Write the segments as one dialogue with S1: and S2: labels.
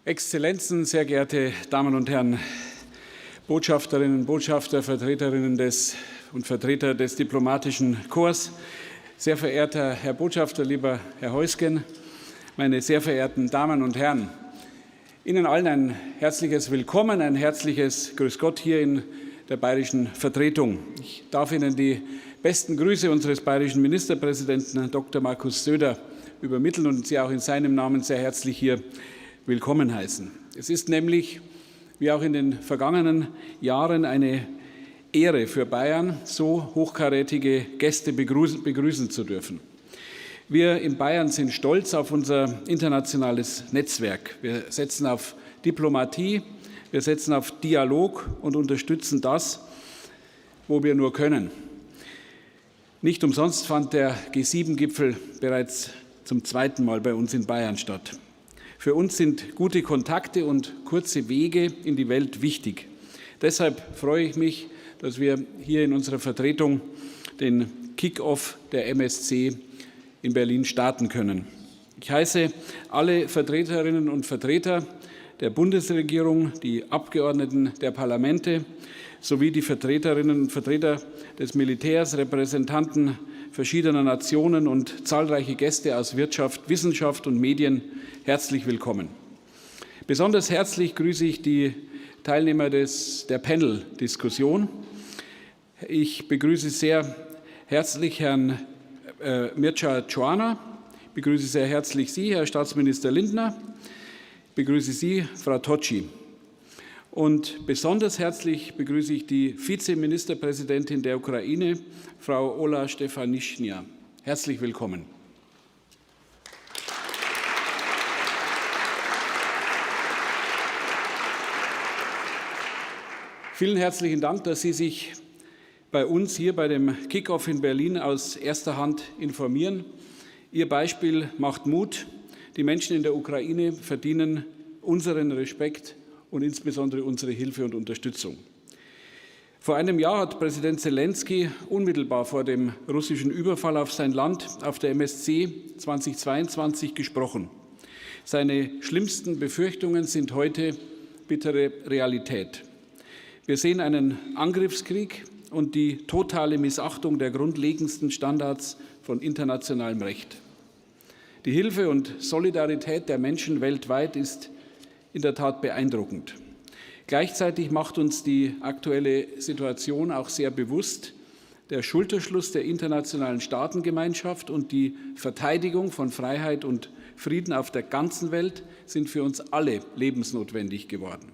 S1: Exzellenzen, sehr geehrte Damen und Herren Botschafterinnen, Botschafter, Vertreterinnen und Vertreter des diplomatischen Korps, sehr verehrter Herr Botschafter, lieber Herr Heusgen, meine sehr verehrten Damen und Herren, Ihnen allen ein herzliches Willkommen, ein herzliches Grüß Gott hier in der bayerischen Vertretung. Ich darf Ihnen die besten Grüße unseres bayerischen Ministerpräsidenten Dr. Markus Söder übermitteln und Sie auch in seinem Namen sehr herzlich hier willkommen heißen. Es ist nämlich, wie auch in den vergangenen Jahren, eine Ehre für Bayern, so hochkarätige Gäste begrüßen zu dürfen. Wir in Bayern sind stolz auf unser internationales Netzwerk. Wir setzen auf Diplomatie, wir setzen auf Dialog und unterstützen das, wo wir nur können. Nicht umsonst fand der G7-Gipfel bereits zum zweiten Mal bei uns in Bayern statt. Für uns sind gute Kontakte und kurze Wege in die Welt wichtig. Deshalb freue ich mich, dass wir hier in unserer Vertretung den Kick-off der MSC in Berlin starten können. Ich heiße alle Vertreterinnen und Vertreter der Bundesregierung, die Abgeordneten der Parlamente sowie die Vertreterinnen und Vertreter des Militärs, Repräsentanten verschiedener Nationen und zahlreiche Gäste aus Wirtschaft, Wissenschaft und Medien herzlich willkommen. Besonders herzlich grüße ich die Teilnehmer der Panel-Diskussion. Ich begrüße sehr herzlich Herrn Mircea Geoană, begrüße sehr herzlich Sie, Herr Staatsminister Lindner, begrüße Sie, Frau Tocci. Und besonders herzlich begrüße ich die Vizeministerpräsidentin der Ukraine, Frau Olha Stefanishyna. Herzlich willkommen. Vielen herzlichen Dank, dass Sie sich bei uns hier bei dem Kick-off in Berlin aus erster Hand informieren. Ihr Beispiel macht Mut. Die Menschen in der Ukraine verdienen unseren Respekt und insbesondere unsere Hilfe und Unterstützung. Vor einem Jahr hat Präsident Zelensky unmittelbar vor dem russischen Überfall auf sein Land auf der MSC 2022 gesprochen. Seine schlimmsten Befürchtungen sind heute bittere Realität. Wir sehen einen Angriffskrieg und die totale Missachtung der grundlegendsten Standards von internationalem Recht. Die Hilfe und Solidarität der Menschen weltweit ist in der Tat beeindruckend. Gleichzeitig macht uns die aktuelle Situation auch sehr bewusst, der Schulterschluss der internationalen Staatengemeinschaft und die Verteidigung von Freiheit und Frieden auf der ganzen Welt sind für uns alle lebensnotwendig geworden.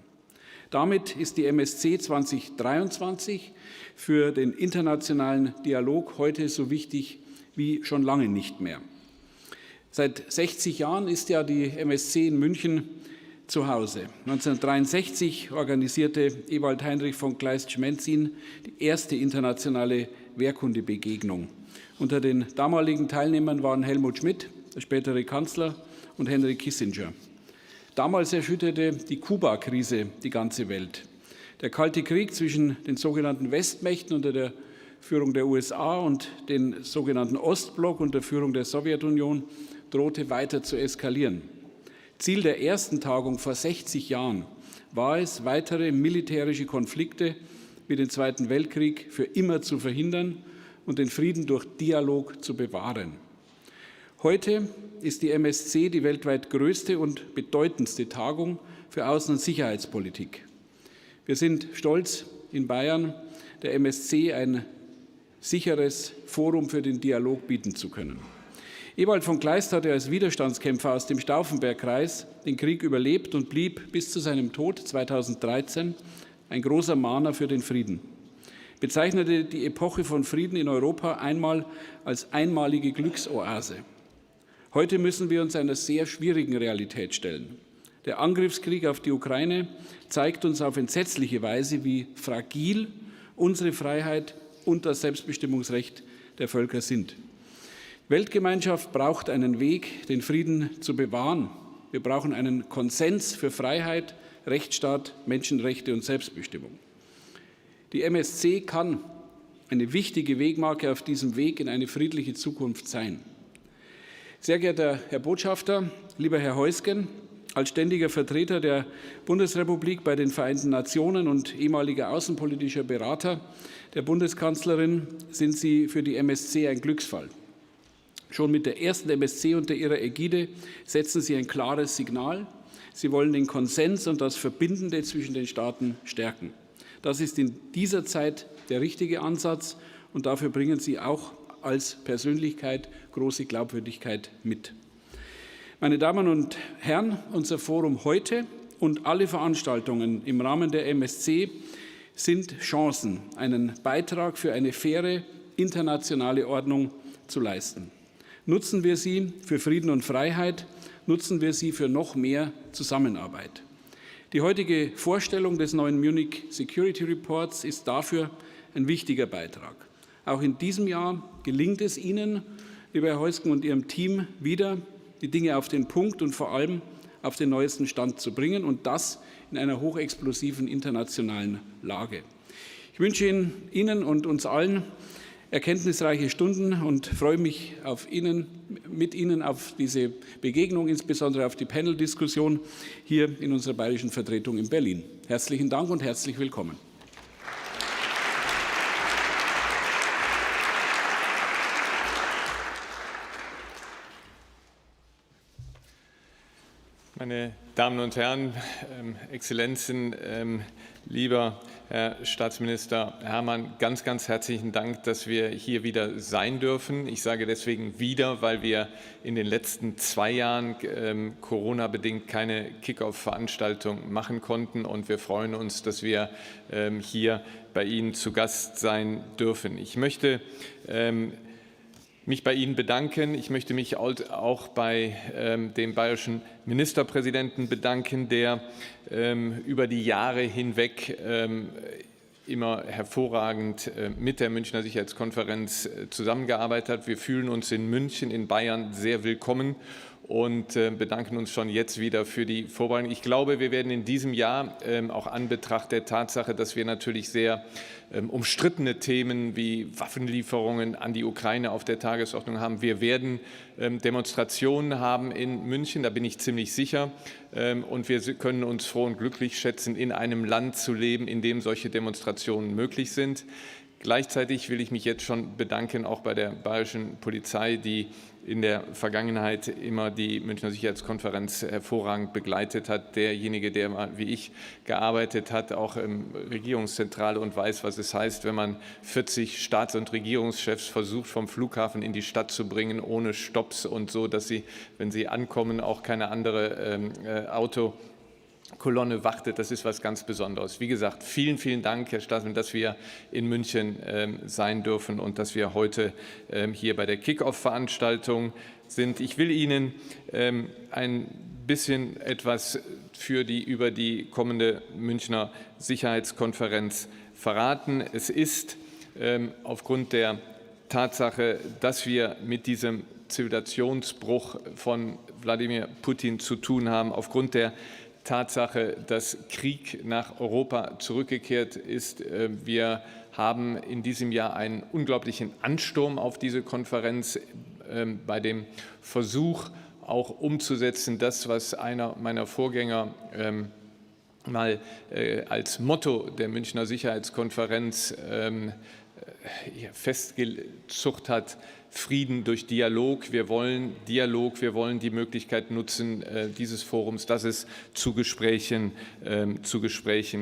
S1: Damit ist die MSC 2023 für den internationalen Dialog heute so wichtig wie schon lange nicht mehr. Seit 60 Jahren ist ja die MSC in München zu Hause. 1963 organisierte Ewald Heinrich von Kleist-Schmenzin die erste internationale Wehrkundebegegnung. Unter den damaligen Teilnehmern waren Helmut Schmidt, der spätere Kanzler, und Henry Kissinger. Damals erschütterte die Kuba-Krise die ganze Welt. Der Kalte Krieg zwischen den sogenannten Westmächten unter der Führung der USA und den sogenannten Ostblock unter Führung der Sowjetunion drohte weiter zu eskalieren. Ziel der ersten Tagung vor 60 Jahren war es, weitere militärische Konflikte wie den Zweiten Weltkrieg für immer zu verhindern und den Frieden durch Dialog zu bewahren. Heute ist die MSC die weltweit größte und bedeutendste Tagung für Außen- und Sicherheitspolitik. Wir sind stolz, in Bayern der MSC ein sicheres Forum für den Dialog bieten zu können. Ewald von Kleist hatte als Widerstandskämpfer aus dem Stauffenberg-Kreis den Krieg überlebt und blieb bis zu seinem Tod 2013 ein großer Mahner für den Frieden. Bezeichnete die Epoche von Frieden in Europa einmal als einmalige Glücksoase. Heute müssen wir uns einer sehr schwierigen Realität stellen. Der Angriffskrieg auf die Ukraine zeigt uns auf entsetzliche Weise, wie fragil unsere Freiheit und das Selbstbestimmungsrecht der Völker sind. Die Weltgemeinschaft braucht einen Weg, den Frieden zu bewahren. Wir brauchen einen Konsens für Freiheit, Rechtsstaat, Menschenrechte und Selbstbestimmung. Die MSC kann eine wichtige Wegmarke auf diesem Weg in eine friedliche Zukunft sein. Sehr geehrter Herr Botschafter, lieber Herr Heusgen, als ständiger Vertreter der Bundesrepublik bei den Vereinten Nationen und ehemaliger außenpolitischer Berater der Bundeskanzlerin sind Sie für die MSC ein Glücksfall. Schon mit der ersten MSC unter Ihrer Ägide setzen Sie ein klares Signal. Sie wollen den Konsens und das Verbindende zwischen den Staaten stärken. Das ist in dieser Zeit der richtige Ansatz und dafür bringen Sie auch als Persönlichkeit große Glaubwürdigkeit mit. Meine Damen und Herren, unser Forum heute und alle Veranstaltungen im Rahmen der MSC sind Chancen, einen Beitrag für eine faire internationale Ordnung zu leisten. Nutzen wir sie für Frieden und Freiheit, nutzen wir sie für noch mehr Zusammenarbeit. Die heutige Vorstellung des neuen Munich Security Reports ist dafür ein wichtiger Beitrag. Auch in diesem Jahr gelingt es Ihnen, lieber Herr Heusgen, und Ihrem Team wieder, die Dinge auf den Punkt und vor allem auf den neuesten Stand zu bringen, und das in einer hochexplosiven internationalen Lage. Ich wünsche Ihnen und uns allen erkenntnisreiche Stunden und freue mich mit Ihnen auf diese Begegnung, insbesondere auf die Panel-Diskussion hier in unserer bayerischen Vertretung in Berlin. Herzlichen Dank und herzlich willkommen.
S2: Meine Damen und Herren, Exzellenzen, lieber Herr Staatsminister Herrmann, ganz, ganz herzlichen Dank, dass wir hier wieder sein dürfen. Ich sage deswegen wieder, weil wir in den letzten 2 Jahren Corona-bedingt keine Kick-off-Veranstaltung machen konnten, und wir freuen uns, dass wir hier bei Ihnen zu Gast sein dürfen. Ich möchte mich bei Ihnen bedanken. Ich möchte mich auch bei dem bayerischen Ministerpräsidenten bedanken, der über die Jahre hinweg immer hervorragend mit der Münchner Sicherheitskonferenz zusammengearbeitet hat. Wir fühlen uns in München, in Bayern sehr willkommen und bedanken uns schon jetzt wieder für die Vorbereitung. Ich glaube, wir werden in diesem Jahr auch an Betracht der Tatsache, dass wir natürlich sehr umstrittene Themen wie Waffenlieferungen an die Ukraine auf der Tagesordnung haben. Wir werden Demonstrationen haben in München, da bin ich ziemlich sicher. Und wir können uns froh und glücklich schätzen, in einem Land zu leben, in dem solche Demonstrationen möglich sind. Gleichzeitig will ich mich jetzt schon bedanken, auch bei der bayerischen Polizei, die in der Vergangenheit immer die Münchner Sicherheitskonferenz hervorragend begleitet hat. Derjenige, der mal wie ich gearbeitet hat, auch im Regierungszentrale, und weiß, was es heißt, wenn man 40 Staats- und Regierungschefs versucht, vom Flughafen in die Stadt zu bringen, ohne Stopps und so, dass sie, wenn sie ankommen, auch keine andere Autokolonne wartet. Das ist was ganz Besonderes. Wie gesagt, vielen, vielen Dank, Herr Staatsminister, dass wir in München sein dürfen und dass wir heute hier bei der Kick-off-Veranstaltung sind. Ich will Ihnen ein bisschen etwas über die kommende Münchner Sicherheitskonferenz verraten. Es ist aufgrund der Tatsache, dass wir mit diesem Zivilisationsbruch von Wladimir Putin zu tun haben, aufgrund der Tatsache, dass Krieg nach Europa zurückgekehrt ist. Wir haben in diesem Jahr einen unglaublichen Ansturm auf diese Konferenz bei dem Versuch, auch umzusetzen, das, was einer meiner Vorgänger mal als Motto der Münchner Sicherheitskonferenz festgezucht hat: Frieden durch Dialog. Wir wollen Dialog, wir wollen die Möglichkeit nutzen dieses Forums, dass es zu Gesprächen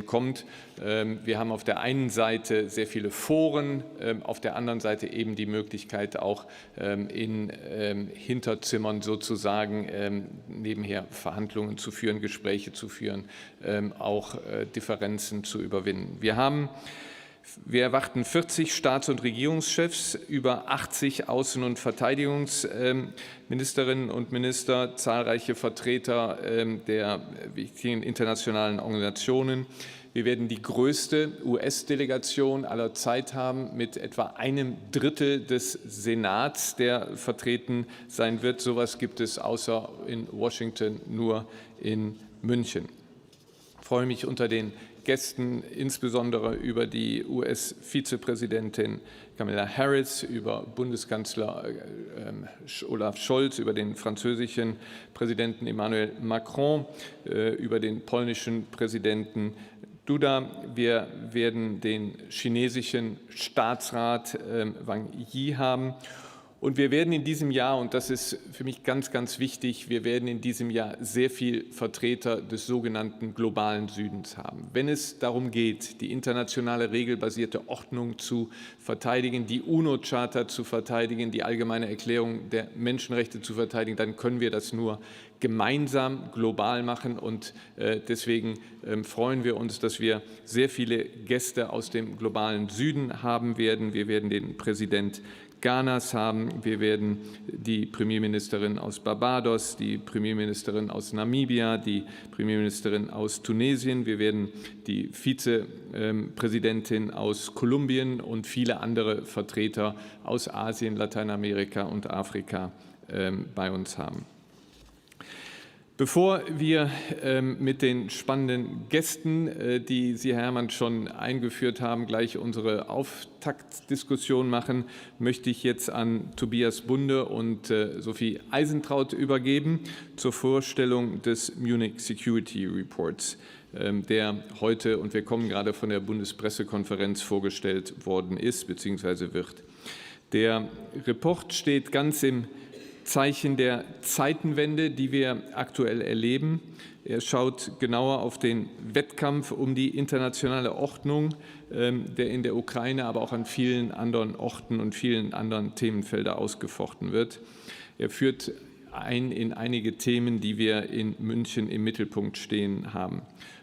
S2: kommt. Wir haben auf der einen Seite sehr viele Foren, auf der anderen Seite eben die Möglichkeit, auch in Hinterzimmern sozusagen nebenher Verhandlungen zu führen, Gespräche zu führen, auch Differenzen zu überwinden. Wir erwarten 40 Staats- und Regierungschefs, über 80 Außen- und Verteidigungsministerinnen und Minister, zahlreiche Vertreter der wichtigen internationalen Organisationen. Wir werden die größte US-Delegation aller Zeit haben, mit etwa 1/3 des Senats, der vertreten sein wird. So etwas gibt es außer in Washington nur in München. Ich freue mich unter den Gästen insbesondere über die US-Vizepräsidentin Kamala Harris, über Bundeskanzler Olaf Scholz, über den französischen Präsidenten Emmanuel Macron, über den polnischen Präsidenten Duda. Wir werden den chinesischen Staatsrat Wang Yi haben. Und wir werden in diesem Jahr, und das ist für mich ganz, ganz wichtig, wir werden in diesem Jahr sehr viel Vertreter des sogenannten globalen Südens haben. Wenn es darum geht, die internationale regelbasierte Ordnung zu verteidigen, die UNO-Charta zu verteidigen, die Allgemeine Erklärung der Menschenrechte zu verteidigen, dann können wir das nur gemeinsam global machen. Und deswegen freuen wir uns, dass wir sehr viele Gäste aus dem globalen Süden haben werden. Wir werden den Präsident Ghanas haben, wir werden die Premierministerin aus Barbados, die Premierministerin aus Namibia, die Premierministerin aus Tunesien, wir werden die Vizepräsidentin aus Kolumbien und viele andere Vertreter aus Asien, Lateinamerika und Afrika bei uns haben. Bevor wir mit den spannenden Gästen, die Sie, Herr Herrmann, schon eingeführt haben, gleich unsere Auftaktdiskussion machen, möchte ich jetzt an Tobias Bunde und Sophie Eisentraut übergeben zur Vorstellung des Munich Security Reports, der heute, und wir kommen gerade von der Bundespressekonferenz, vorgestellt worden ist bzw. wird. Der Report steht ganz im Zeichen der Zeitenwende, die wir aktuell erleben. Er schaut genauer auf den Wettkampf um die internationale Ordnung, der in der Ukraine, aber auch an vielen anderen Orten und vielen anderen Themenfeldern ausgefochten wird. Er führt ein in einige Themen, die wir in München im Mittelpunkt stehen haben.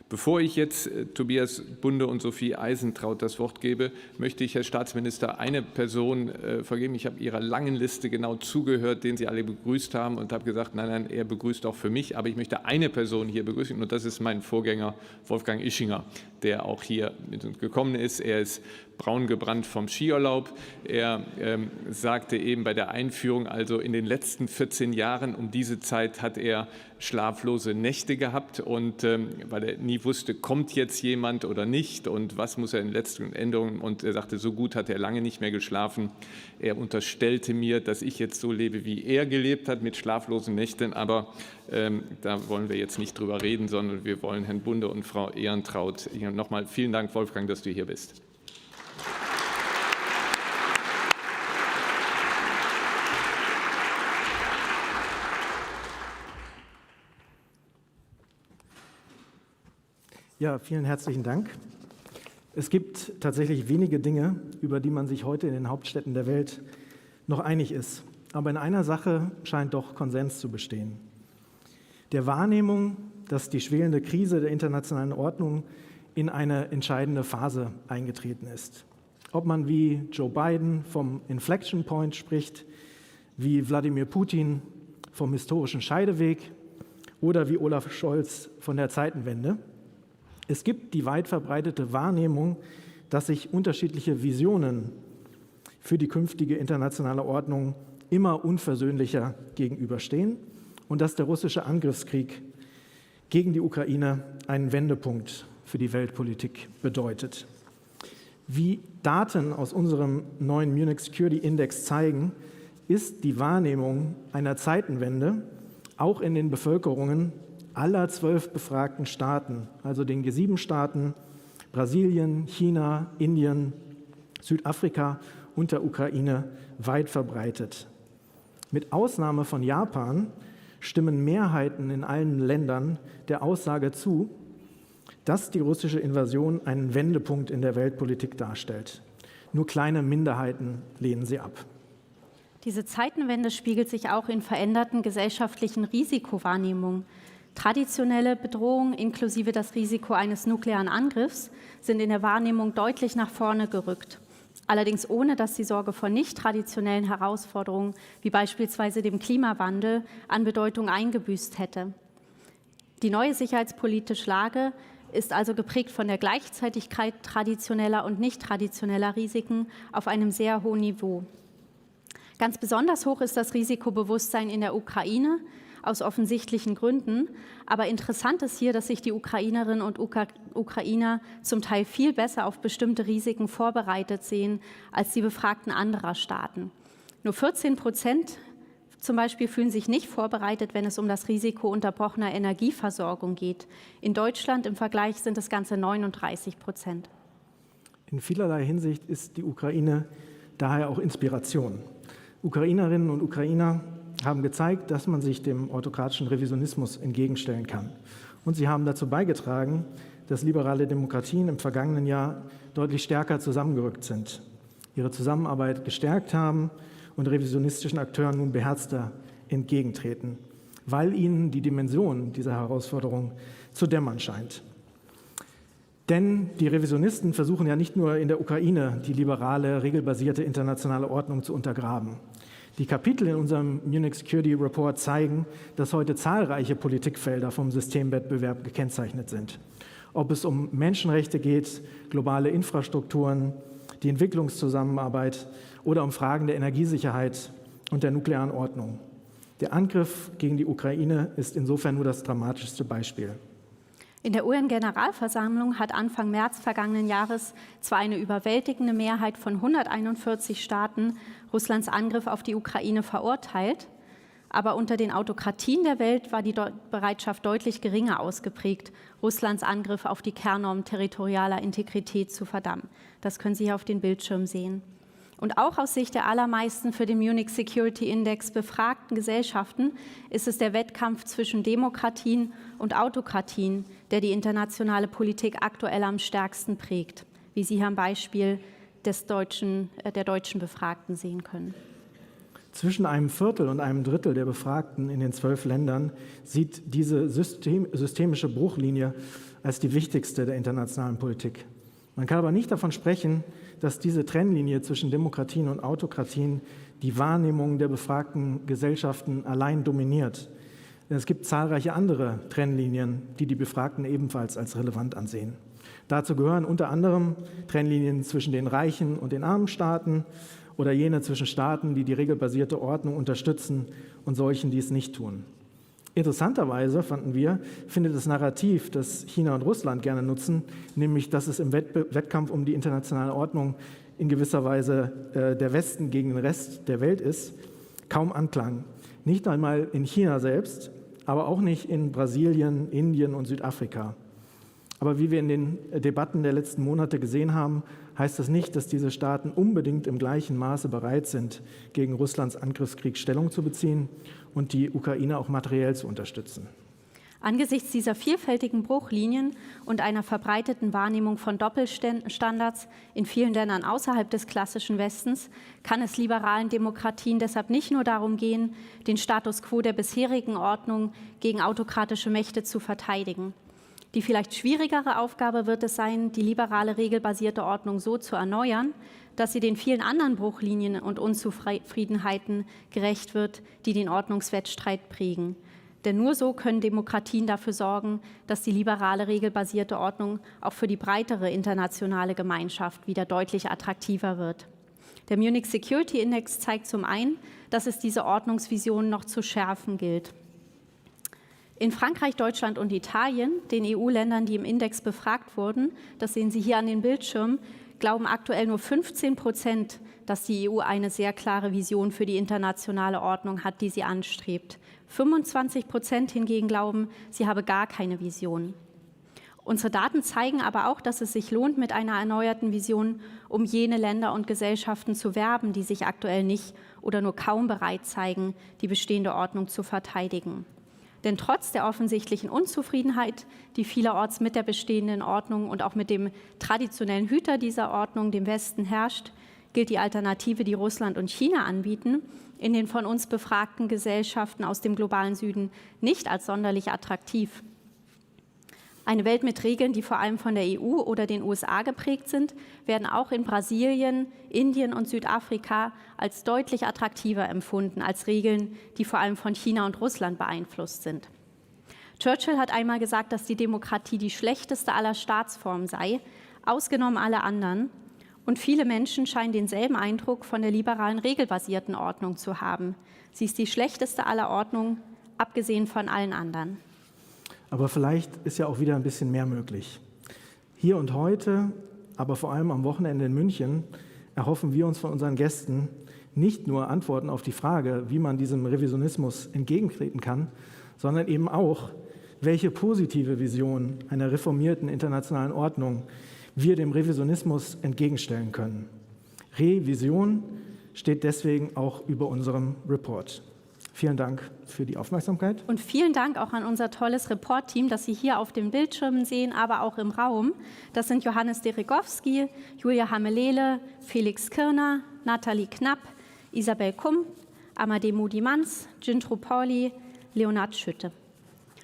S2: Bevor ich jetzt Tobias Bunde und Sophie Eisentraut das Wort gebe, möchte ich, Herr Staatsminister, eine Person vergeben. Ich habe Ihrer langen Liste genau zugehört, den Sie alle begrüßt haben, und habe gesagt, nein, er begrüßt auch für mich. Aber ich möchte eine Person hier begrüßen, und das ist mein Vorgänger Wolfgang Ischinger, der auch hier mit uns gekommen ist. Er ist braun gebrannt vom Skiurlaub. Er sagte eben bei der Einführung, also in den letzten 14 Jahren um diese Zeit hat er schlaflose Nächte gehabt, und weil er nie wusste, kommt jetzt jemand oder nicht und was muss er in den letzten Änderungen, und er sagte, so gut hat er lange nicht mehr geschlafen. Er unterstellte mir, dass ich jetzt so lebe, wie er gelebt hat, mit schlaflosen Nächten, aber da wollen wir jetzt nicht drüber reden, sondern wir wollen Herrn Bunde und Frau Ehrentraut. Nochmal vielen Dank, Wolfgang, dass du hier bist.
S3: Ja, vielen herzlichen Dank. Es gibt tatsächlich wenige Dinge, über die man sich heute in den Hauptstädten der Welt noch einig ist. Aber in einer Sache scheint doch Konsens zu bestehen. Der Wahrnehmung, dass die schwelende Krise der internationalen Ordnung in eine entscheidende Phase eingetreten ist. Ob man wie Joe Biden vom Inflection Point spricht, wie Wladimir Putin vom historischen Scheideweg oder wie Olaf Scholz von der Zeitenwende. Es gibt die weit verbreitete Wahrnehmung, dass sich unterschiedliche Visionen für die künftige internationale Ordnung immer unversöhnlicher gegenüberstehen und dass der russische Angriffskrieg gegen die Ukraine einen Wendepunkt für die Weltpolitik bedeutet. Wie Daten aus unserem neuen Munich Security Index zeigen, ist die Wahrnehmung einer Zeitenwende auch in den Bevölkerungen aller 12 befragten Staaten, also den G7-Staaten, Brasilien, China, Indien, Südafrika und der Ukraine weit verbreitet. Mit Ausnahme von Japan stimmen Mehrheiten in allen Ländern der Aussage zu, dass die russische Invasion einen Wendepunkt in der Weltpolitik darstellt. Nur kleine Minderheiten lehnen sie ab.
S4: Diese Zeitenwende spiegelt sich auch in veränderten gesellschaftlichen Risikowahrnehmungen. Traditionelle Bedrohungen inklusive das Risiko eines nuklearen Angriffs sind in der Wahrnehmung deutlich nach vorne gerückt. Allerdings ohne, dass die Sorge vor nicht traditionellen Herausforderungen, wie beispielsweise dem Klimawandel, an Bedeutung eingebüßt hätte. Die neue sicherheitspolitische Lage ist also geprägt von der Gleichzeitigkeit traditioneller und nicht traditioneller Risiken auf einem sehr hohen Niveau. Ganz besonders hoch ist das Risikobewusstsein in der Ukraine, aus offensichtlichen Gründen. Aber interessant ist hier, dass sich die Ukrainerinnen und Ukrainer zum Teil viel besser auf bestimmte Risiken vorbereitet sehen als die Befragten anderer Staaten. Nur 14% zum Beispiel fühlen sich nicht vorbereitet, wenn es um das Risiko unterbrochener Energieversorgung geht. In Deutschland im Vergleich sind es ganze 39%.
S3: In vielerlei Hinsicht ist die Ukraine daher auch Inspiration. Ukrainerinnen und Ukrainer haben gezeigt, dass man sich dem autokratischen Revisionismus entgegenstellen kann. Und sie haben dazu beigetragen, dass liberale Demokratien im vergangenen Jahr deutlich stärker zusammengerückt sind, ihre Zusammenarbeit gestärkt haben und revisionistischen Akteuren nun beherzter entgegentreten, weil ihnen die Dimension dieser Herausforderung zu dämmern scheint. Denn die Revisionisten versuchen ja nicht nur in der Ukraine die liberale, regelbasierte internationale Ordnung zu untergraben. Die Kapitel in unserem Munich Security Report zeigen, dass heute zahlreiche Politikfelder vom Systemwettbewerb gekennzeichnet sind. Ob es um Menschenrechte geht, globale Infrastrukturen, die Entwicklungszusammenarbeit oder um Fragen der Energiesicherheit und der nuklearen Ordnung. Der Angriff gegen die Ukraine ist insofern nur das dramatischste Beispiel.
S4: In der UN-Generalversammlung hat Anfang März vergangenen Jahres zwar eine überwältigende Mehrheit von 141 Staaten Russlands Angriff auf die Ukraine verurteilt, aber unter den Autokratien der Welt war die Bereitschaft deutlich geringer ausgeprägt, Russlands Angriff auf die Kernnorm territorialer Integrität zu verdammen. Das können Sie hier auf den Bildschirm sehen. Und auch aus Sicht der allermeisten für den Munich Security Index befragten Gesellschaften ist es der Wettkampf zwischen Demokratien und Autokratien, der die internationale Politik aktuell am stärksten prägt, wie Sie hier am Beispiel der deutschen Befragten sehen können.
S3: Zwischen einem Viertel und einem Drittel der Befragten in den 12 Ländern sieht diese systemische Bruchlinie als die wichtigste der internationalen Politik. Man kann aber nicht davon sprechen, dass diese Trennlinie zwischen Demokratien und Autokratien die Wahrnehmung der befragten Gesellschaften allein dominiert. Denn es gibt zahlreiche andere Trennlinien, die die Befragten ebenfalls als relevant ansehen. Dazu gehören unter anderem Trennlinien zwischen den reichen und den armen Staaten oder jene zwischen Staaten, die die regelbasierte Ordnung unterstützen und solchen, die es nicht tun. Interessanterweise, fanden wir, findet das Narrativ, das China und Russland gerne nutzen, nämlich dass es im Wettkampf um die internationale Ordnung in gewisser Weise der Westen gegen den Rest der Welt ist, kaum Anklang. Nicht einmal in China selbst, aber auch nicht in Brasilien, Indien und Südafrika. Aber wie wir in den Debatten der letzten Monate gesehen haben, heißt das nicht, dass diese Staaten unbedingt im gleichen Maße bereit sind, gegen Russlands Angriffskrieg Stellung zu beziehen und die Ukraine auch materiell zu unterstützen.
S4: Angesichts dieser vielfältigen Bruchlinien und einer verbreiteten Wahrnehmung von Doppelstandards in vielen Ländern außerhalb des klassischen Westens kann es liberalen Demokratien deshalb nicht nur darum gehen, den Status quo der bisherigen Ordnung gegen autokratische Mächte zu verteidigen. Die vielleicht schwierigere Aufgabe wird es sein, die liberale regelbasierte Ordnung so zu erneuern, dass sie den vielen anderen Bruchlinien und Unzufriedenheiten gerecht wird, die den Ordnungswettstreit prägen. Denn nur so können Demokratien dafür sorgen, dass die liberale, regelbasierte Ordnung auch für die breitere internationale Gemeinschaft wieder deutlich attraktiver wird. Der Munich Security Index zeigt zum einen, dass es diese Ordnungsvision noch zu schärfen gilt. In Frankreich, Deutschland und Italien, den EU-Ländern, die im Index befragt wurden, das sehen Sie hier an den Bildschirmen, glauben aktuell nur 15%, dass die EU eine sehr klare Vision für die internationale Ordnung hat, die sie anstrebt. 25% hingegen glauben, sie habe gar keine Vision. Unsere Daten zeigen aber auch, dass es sich lohnt, mit einer erneuerten Vision um jene Länder und Gesellschaften zu werben, die sich aktuell nicht oder nur kaum bereit zeigen, die bestehende Ordnung zu verteidigen. Denn trotz der offensichtlichen Unzufriedenheit, die vielerorts mit der bestehenden Ordnung und auch mit dem traditionellen Hüter dieser Ordnung, dem Westen, herrscht, gilt die Alternative, die Russland und China anbieten, in den von uns befragten Gesellschaften aus dem globalen Süden nicht als sonderlich attraktiv. Eine Welt mit Regeln, die vor allem von der EU oder den USA geprägt sind, werden auch in Brasilien, Indien und Südafrika als deutlich attraktiver empfunden als Regeln, die vor allem von China und Russland beeinflusst sind. Churchill hat einmal gesagt, dass die Demokratie die schlechteste aller Staatsformen sei, ausgenommen alle anderen. Und viele Menschen scheinen denselben Eindruck von der liberalen, regelbasierten Ordnung zu haben. Sie ist die schlechteste aller Ordnungen, abgesehen von allen anderen.
S3: Aber vielleicht ist ja auch wieder ein bisschen mehr möglich. Hier und heute, aber vor allem am Wochenende in München, erhoffen wir uns von unseren Gästen nicht nur Antworten auf die Frage, wie man diesem Revisionismus entgegentreten kann, sondern eben auch, welche positive Vision einer reformierten internationalen Ordnung wir dem Revisionismus entgegenstellen können. Revision steht deswegen auch über unserem Report. Vielen Dank für die Aufmerksamkeit.
S4: Und vielen Dank auch an unser tolles Report-Team, das Sie hier auf den Bildschirmen sehen, aber auch im Raum. Das sind Johannes Deregowski, Julia Hamelele, Felix Kirner, Nathalie Knapp, Isabel Kumm, Amadee Moody-Manz, Gintro Pauli, Leonhard Schütte.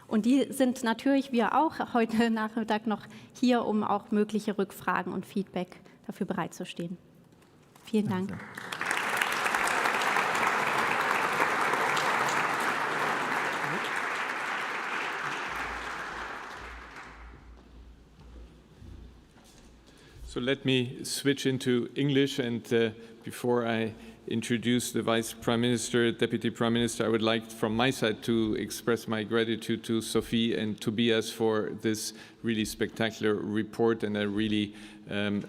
S4: Und die sind natürlich, wir auch, heute Nachmittag noch hier, um auch mögliche Rückfragen und Feedback dafür bereitzustehen. Vielen Dank.
S3: Danke.
S2: So let me switch into English, and before I introduce the Vice Prime Minister, Deputy Prime Minister, I would like from my side to express my gratitude to Sophie and Tobias for this really spectacular report, and I really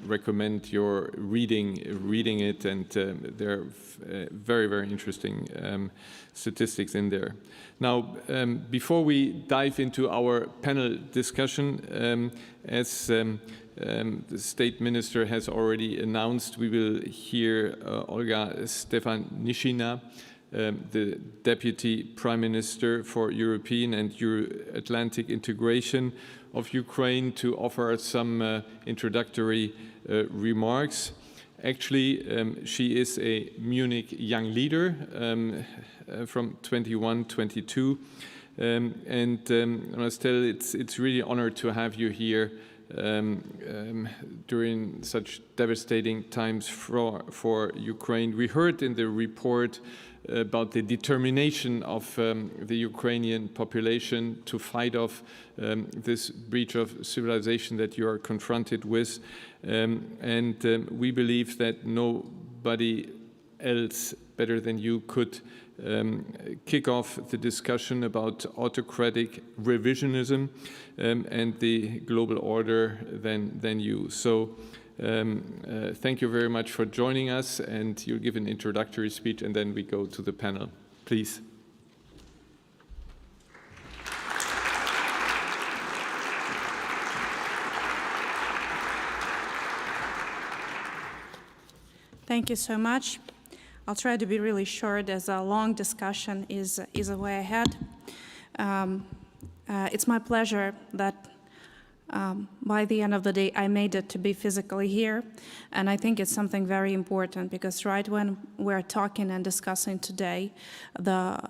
S2: recommend your reading it, and there are very, very interesting statistics in there. Now, before we dive into our panel discussion, as the State Minister has already announced, we will hear Olha Stefanishyna, the Deputy Prime Minister for European and Euro-Atlantic integration of Ukraine, to offer some introductory remarks. Actually, she is a Munich young leader from 21, 22, and I must tell it's really an honor to have you here during such devastating times for Ukraine. We heard in the report about the determination of the Ukrainian population to fight off this breach of civilization that you are confronted with. And we believe that nobody else better than you could kick off the discussion about autocratic revisionism and the global order than you. So thank you very much for joining us, and you'll give an introductory speech and then we go to the panel. Please.
S5: Thank you so much. I'll try to be really short, as a long discussion is a way ahead. It's my pleasure that By the end of the day, I made it to be physically here, and I think it's something very important because right when we're talking and discussing today, the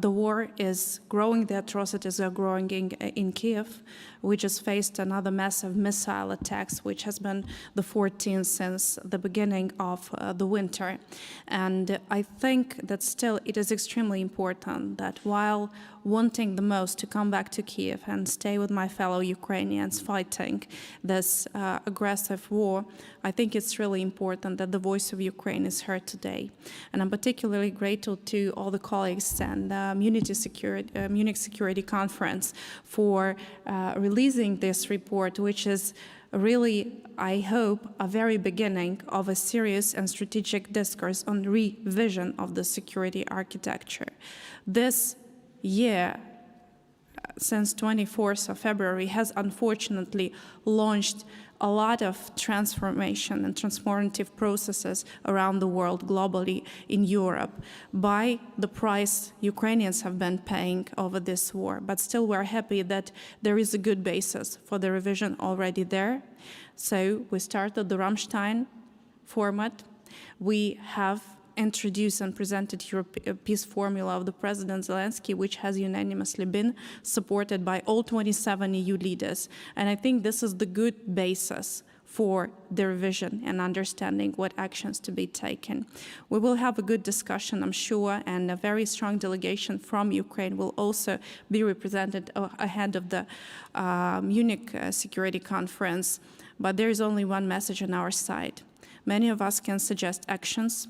S5: war is growing, the atrocities are growing in Kyiv. We just faced another massive missile attacks, which has been the 14th since the beginning of the winter. And I think that still it is extremely important that while wanting the most to come back to Kyiv and stay with my fellow Ukrainians fighting this aggressive war, I think it's really important that the voice of Ukraine is heard today. And I'm particularly grateful to all the colleagues and the Munich Security Conference for releasing this report, which is really, I hope, a very beginning of a serious and strategic discourse on revision of the security architecture. This year, since 24th of February, has unfortunately launched a lot of transformation and transformative processes around the world, globally, in Europe, by the price Ukrainians have been paying over this war. But still, we're happy that there is a good basis for the revision already there. So we started the Rammstein format. We have introduced and presented European peace formula of the President Zelensky, which has unanimously been supported by all 27 EU leaders. And I think this is the good basis for the revision and understanding what actions to be taken. We will have a good discussion, I'm sure, and a very strong delegation from Ukraine will also be represented ahead of the Munich Security Conference. But there is only one message on our side. Many of us can suggest actions.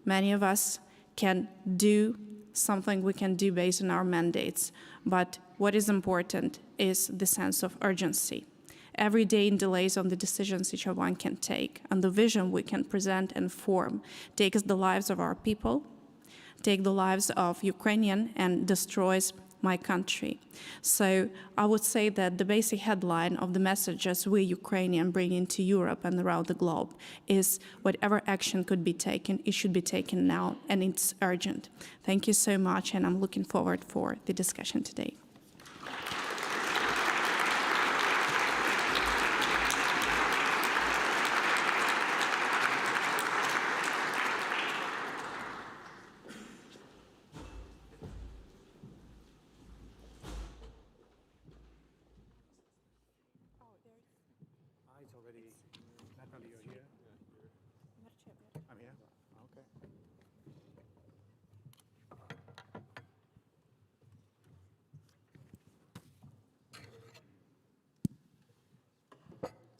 S5: Many of us can do something we can do based on our mandates. But what is important is the sense of urgency. Every day in delays on the decisions each of one can take and the vision we can present and form takes the lives of our people, take the lives of Ukrainian and destroys my country. So I would say that the basic headline of the messages we Ukrainians bring into Europe and around the globe is whatever action could be taken, it should be taken now, and it's urgent. Thank you so much, and I'm looking forward for the discussion today.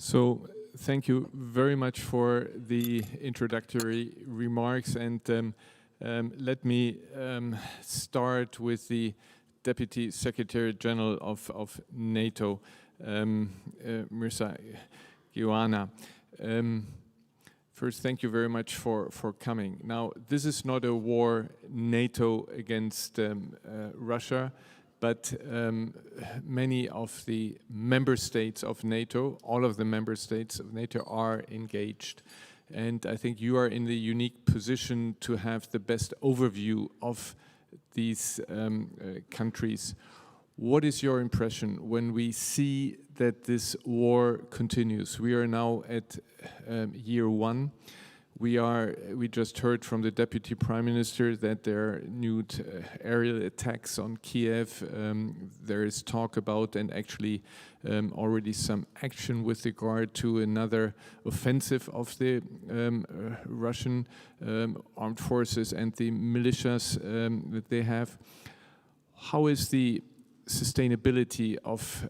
S2: So thank you very much for the introductory remarks, and let me start with the Deputy Secretary General of NATO, Mircea Geoană. First, thank you very much for coming. Now, this is not a war NATO against Russia, but many of the member states of NATO, all of the member states of NATO are engaged. And I think you are in the unique position to have the best overview of these countries. What is your impression when we see that this war continues? We are now at year one. We just heard from the Deputy Prime Minister that there are new aerial attacks on Kyiv. There is talk about, and actually already some action with regard to another offensive of the Russian armed forces and the militias that they have. How is the sustainability of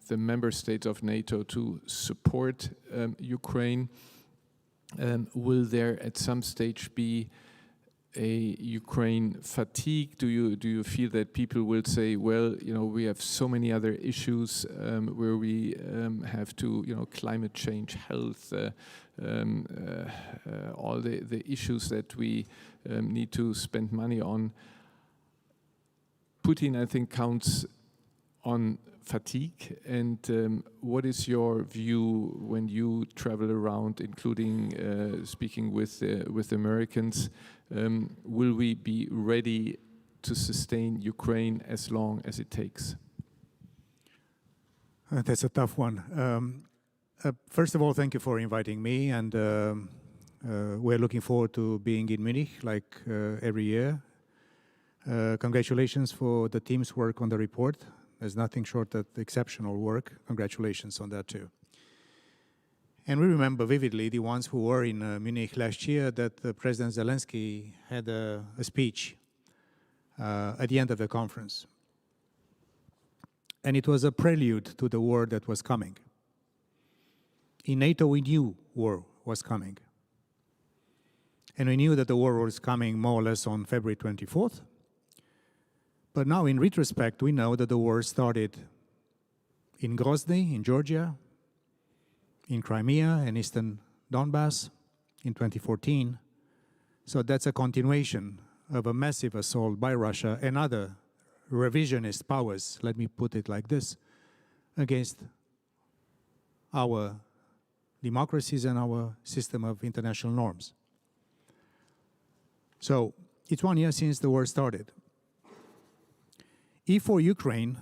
S2: the member states of NATO to support Ukraine? Will there at some stage be a Ukraine fatigue? Do you feel that people will say, well, you know, we have so many other issues where we have to, you know, climate change, health, all the issues that we need to spend money on. Putin, I think, counts on fatigue, and what is your view when you travel around, including speaking with Americans? Will we be ready to sustain Ukraine as long as it takes?
S6: That's a tough one. First of all, thank you for inviting me, and we're looking forward to being in Munich like every year. Congratulations for the team's work on the report. There's nothing short of exceptional work. Congratulations on that too. And we remember vividly, the ones who were in Munich last year, that President Zelensky had a speech at the end of the conference. And it was a prelude to the war that was coming. In NATO, we knew war was coming. And we knew that the war was coming more or less on February 24th. But now, in retrospect, we know that the war started in Grozny, in Georgia, in Crimea and Eastern Donbass in 2014. So that's a continuation of a massive assault by Russia and other revisionist powers, let me put it like this, against our democracies and our system of international norms. So it's 1 year since the war started. If for Ukraine,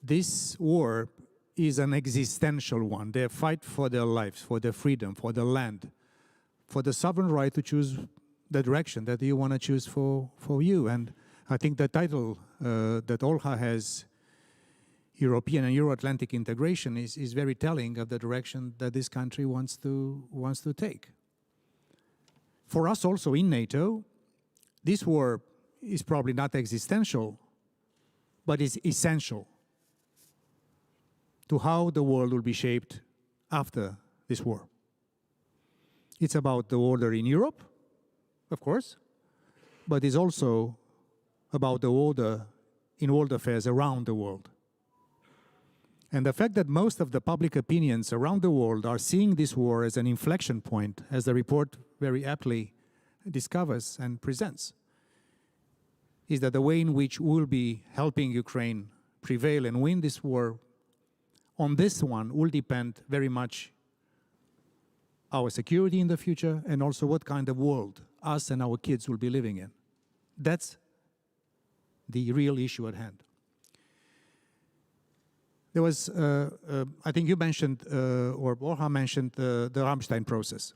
S6: this war is an existential one. They fight for their lives, for their freedom, for their land, for the sovereign right to choose the direction that you want to choose for you. And I think the title that Olha has, European and Euro-Atlantic integration, is very telling of the direction that this country wants to take. For us also in NATO, this war is probably not existential, but is essential to how the world will be shaped after this war. It's about the order in Europe, of course, but it's also about the order in world affairs around the world. And the fact that most of the public opinions around the world are seeing this war as an inflection point, as the report very aptly discovers and presents, is that the way in which we'll be helping Ukraine prevail and win this war, on this one will depend very much our security in the future and also what kind of world us and our kids will be living in. That's the real issue at hand. There was, I think you mentioned, or Olha mentioned, the Ramstein process.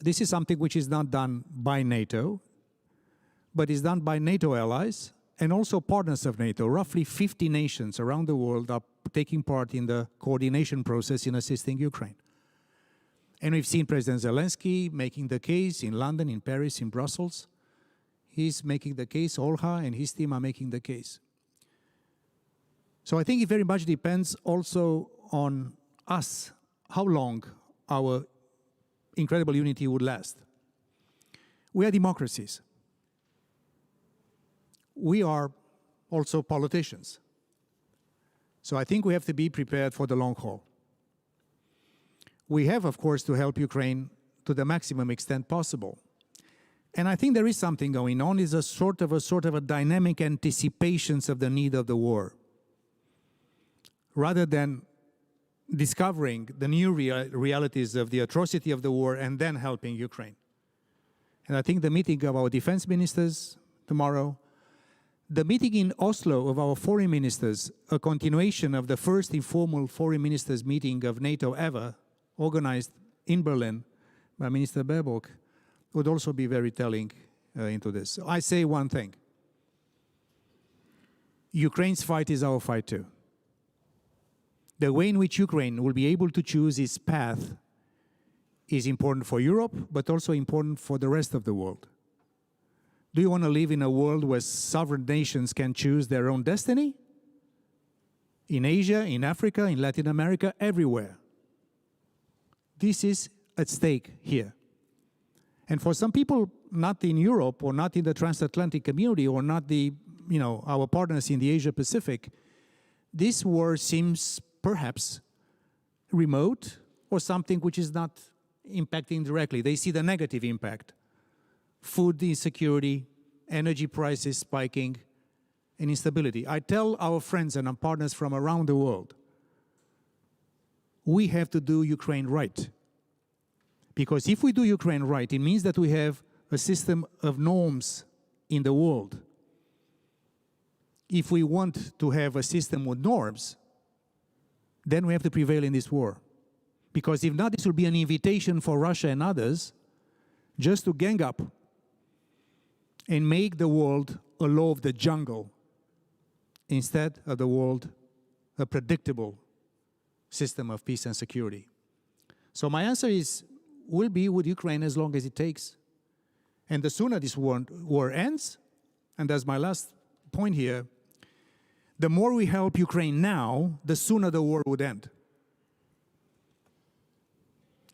S6: This is something which is not done by NATO, but is done by NATO allies and also partners of NATO. Roughly 50 nations around the world are taking part in the coordination process in assisting Ukraine. And we've seen President Zelensky making the case in London, in Paris, in Brussels. He's making the case, Olha and his team are making the case. So I think it very much depends also on us, how long our incredible unity would last. We are democracies. We are also politicians. So I think we have to be prepared for the long haul. We have, of course, to help Ukraine to the maximum extent possible. And I think there is something going on, is a sort of a dynamic anticipations of the need of the war, rather than discovering the new realities of the atrocity of the war and then helping Ukraine. And I think the meeting of our defense ministers tomorrow, the meeting in Oslo of our foreign ministers, a continuation of the first informal foreign ministers meeting of NATO ever, organized in Berlin by Minister Baerbock, would also be very telling into this. So I say one thing. Ukraine's fight is our fight too. The way in which Ukraine will be able to choose its path is important for Europe, but also important for the rest of the world. Do you want to live in a world where sovereign nations can choose their own destiny? In Asia, in Africa, in Latin America, everywhere. This is at stake here. And for some people, not in Europe or not in the transatlantic community or not our partners in the Asia Pacific, this war seems perhaps remote or something which is not impacting directly. They see the negative impact. Food insecurity, energy prices spiking, and instability. I tell our friends and our partners from around the world, we have to do Ukraine right. Because if we do Ukraine right, it means that we have a system of norms in the world. If we want to have a system with norms, then we have to prevail in this war. Because if not, this will be an invitation for Russia and others just to gang up and make the world a law of the jungle instead of the world a predictable system of peace and security. So my answer will be with Ukraine as long as it takes. And the sooner this war ends, and that's my last point here, the more we help Ukraine now, the sooner the war would end.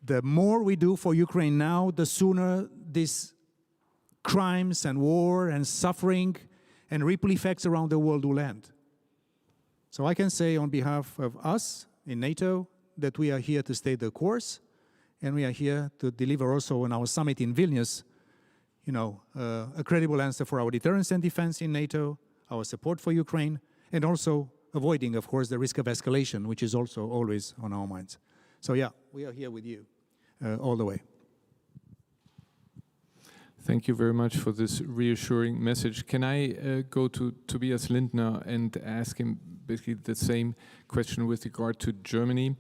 S6: The more we do for Ukraine now, the sooner these crimes and war and suffering and ripple effects around the world will end. So I can say on behalf of us in NATO that we are here to stay the course, and we are here to deliver also on our summit in Vilnius, a credible answer for our deterrence and defense in NATO, our support for Ukraine, and also avoiding, of course, the risk of escalation, which is also always on our minds. So yeah, we are here with you all the way.
S2: Thank you very much for this reassuring message. Can I go to Tobias Lindner and ask him basically the same question with regard to Germany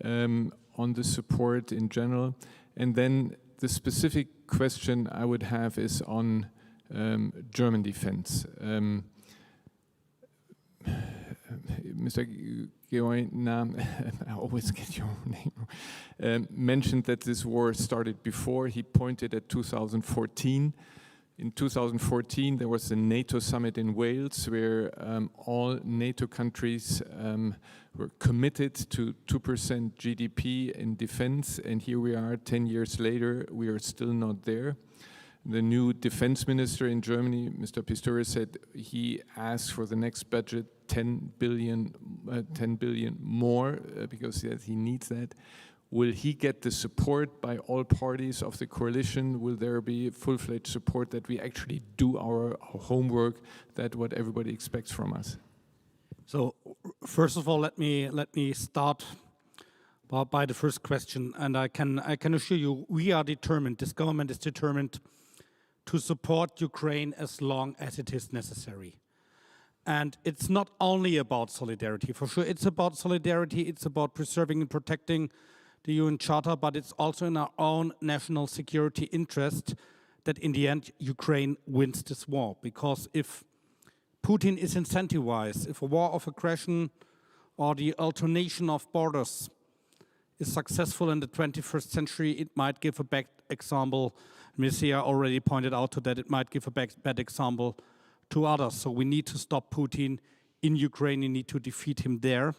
S2: on the support in general? And then the specific question I would have is on German defense. Mr. Geoană, I always get your name, mentioned that this war started before. He pointed at 2014. In 2014, there was a NATO summit in Wales where all NATO countries were committed to 2% GDP in defense, and here we are 10 years later, we are still not there. The new defense minister in Germany, Mr. Pistorius, said he asked for the next budget 10 billion more because he needs that. Will he get the support by all parties of the coalition? Will there be full-fledged support that we actually do our homework, that what everybody expects from us?
S7: So, first of all, let me start by the first question, and I can assure you, we are determined. This government is determined to support Ukraine as long as it is necessary. And it's not only about solidarity, for sure. It's about solidarity. It's about preserving and protecting the UN Charter, but it's also in our own national security interest that in the end Ukraine wins this war. Because if Putin is incentivized, if a war of aggression or the alternation of borders is successful in the 21st century, it might give a bad example. Mircea already pointed out to that it might give a bad example to others. So we need to stop Putin in Ukraine. You need to defeat him there,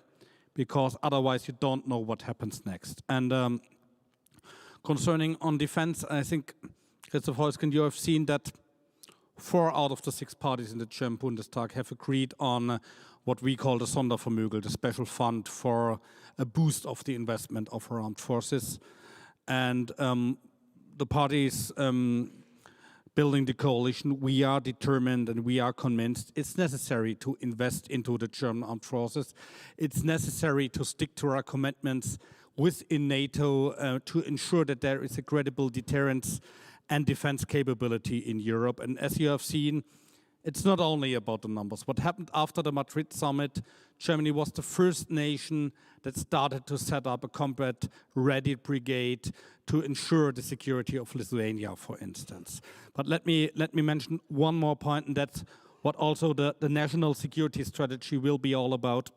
S7: because otherwise you don't know what happens next. And concerning on defense, I think, Christoph Heusgen, you have seen that 4 out of the 6 parties in the German Bundestag have agreed on what we call the Sondervermögen, the special fund for a boost of the investment of our armed forces. And the parties building the coalition, we are determined and we are convinced it's necessary to invest into the German armed forces. It's necessary to stick to our commitments within NATO to ensure that there is a credible deterrence and defense capability in Europe. And as you have seen, it's not only about the numbers. What happened after the Madrid summit, Germany was the first nation that started to set up a combat-ready brigade to ensure the security of Lithuania, for instance. But let me mention one more point, and that's what also the national security strategy will be all about.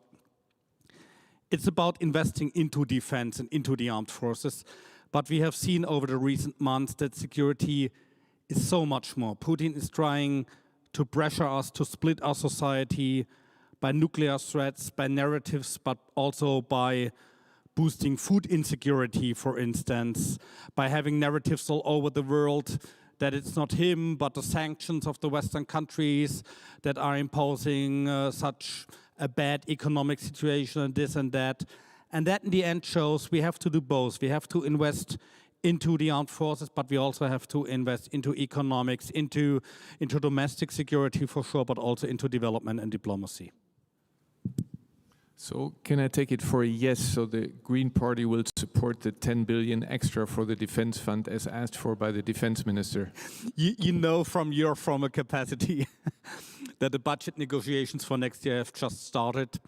S7: It's about investing into defense and into the armed forces. But we have seen over the recent months that security is so much more. Putin is trying to pressure us to split our society by nuclear threats, by narratives, but also by boosting food insecurity, for instance, by having narratives all over the world that it's not him, but the sanctions of the Western countries that are imposing such a bad economic situation and this and that. And that in the end shows we have to do both. We have to invest into the armed forces, but we also have to invest into economics, into domestic security for sure, but also into development and diplomacy.
S2: So can I take it for a yes, so the Green Party will support the 10 billion extra for the defense fund as asked for by the defense minister?
S7: You know from your former capacity that the budget negotiations for next year have just started.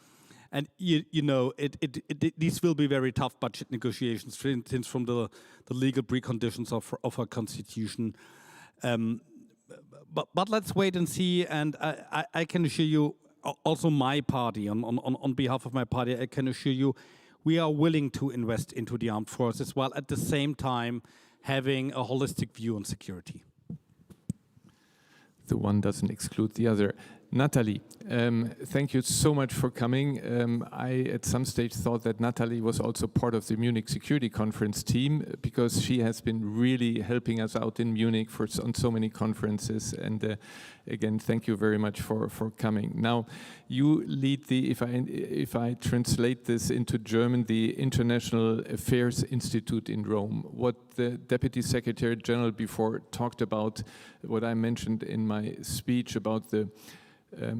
S7: And you know, these will be very tough budget negotiations, for instance, from the legal preconditions of our constitution. But let's wait and see. And I can assure you, also my party, on behalf of my party, I can assure you, we are willing to invest into the armed forces while at the same time having a holistic view on security.
S2: The one doesn't exclude the other. Natalie, thank you so much for coming. I, at some stage, thought that Natalie was also part of the Munich Security Conference team because she has been really helping us out in Munich on so many conferences. And again, thank you very much for coming. Now, you lead the, if I translate this into German, the International Affairs Institute in Rome. What the Deputy Secretary General before talked about, what I mentioned in my speech about the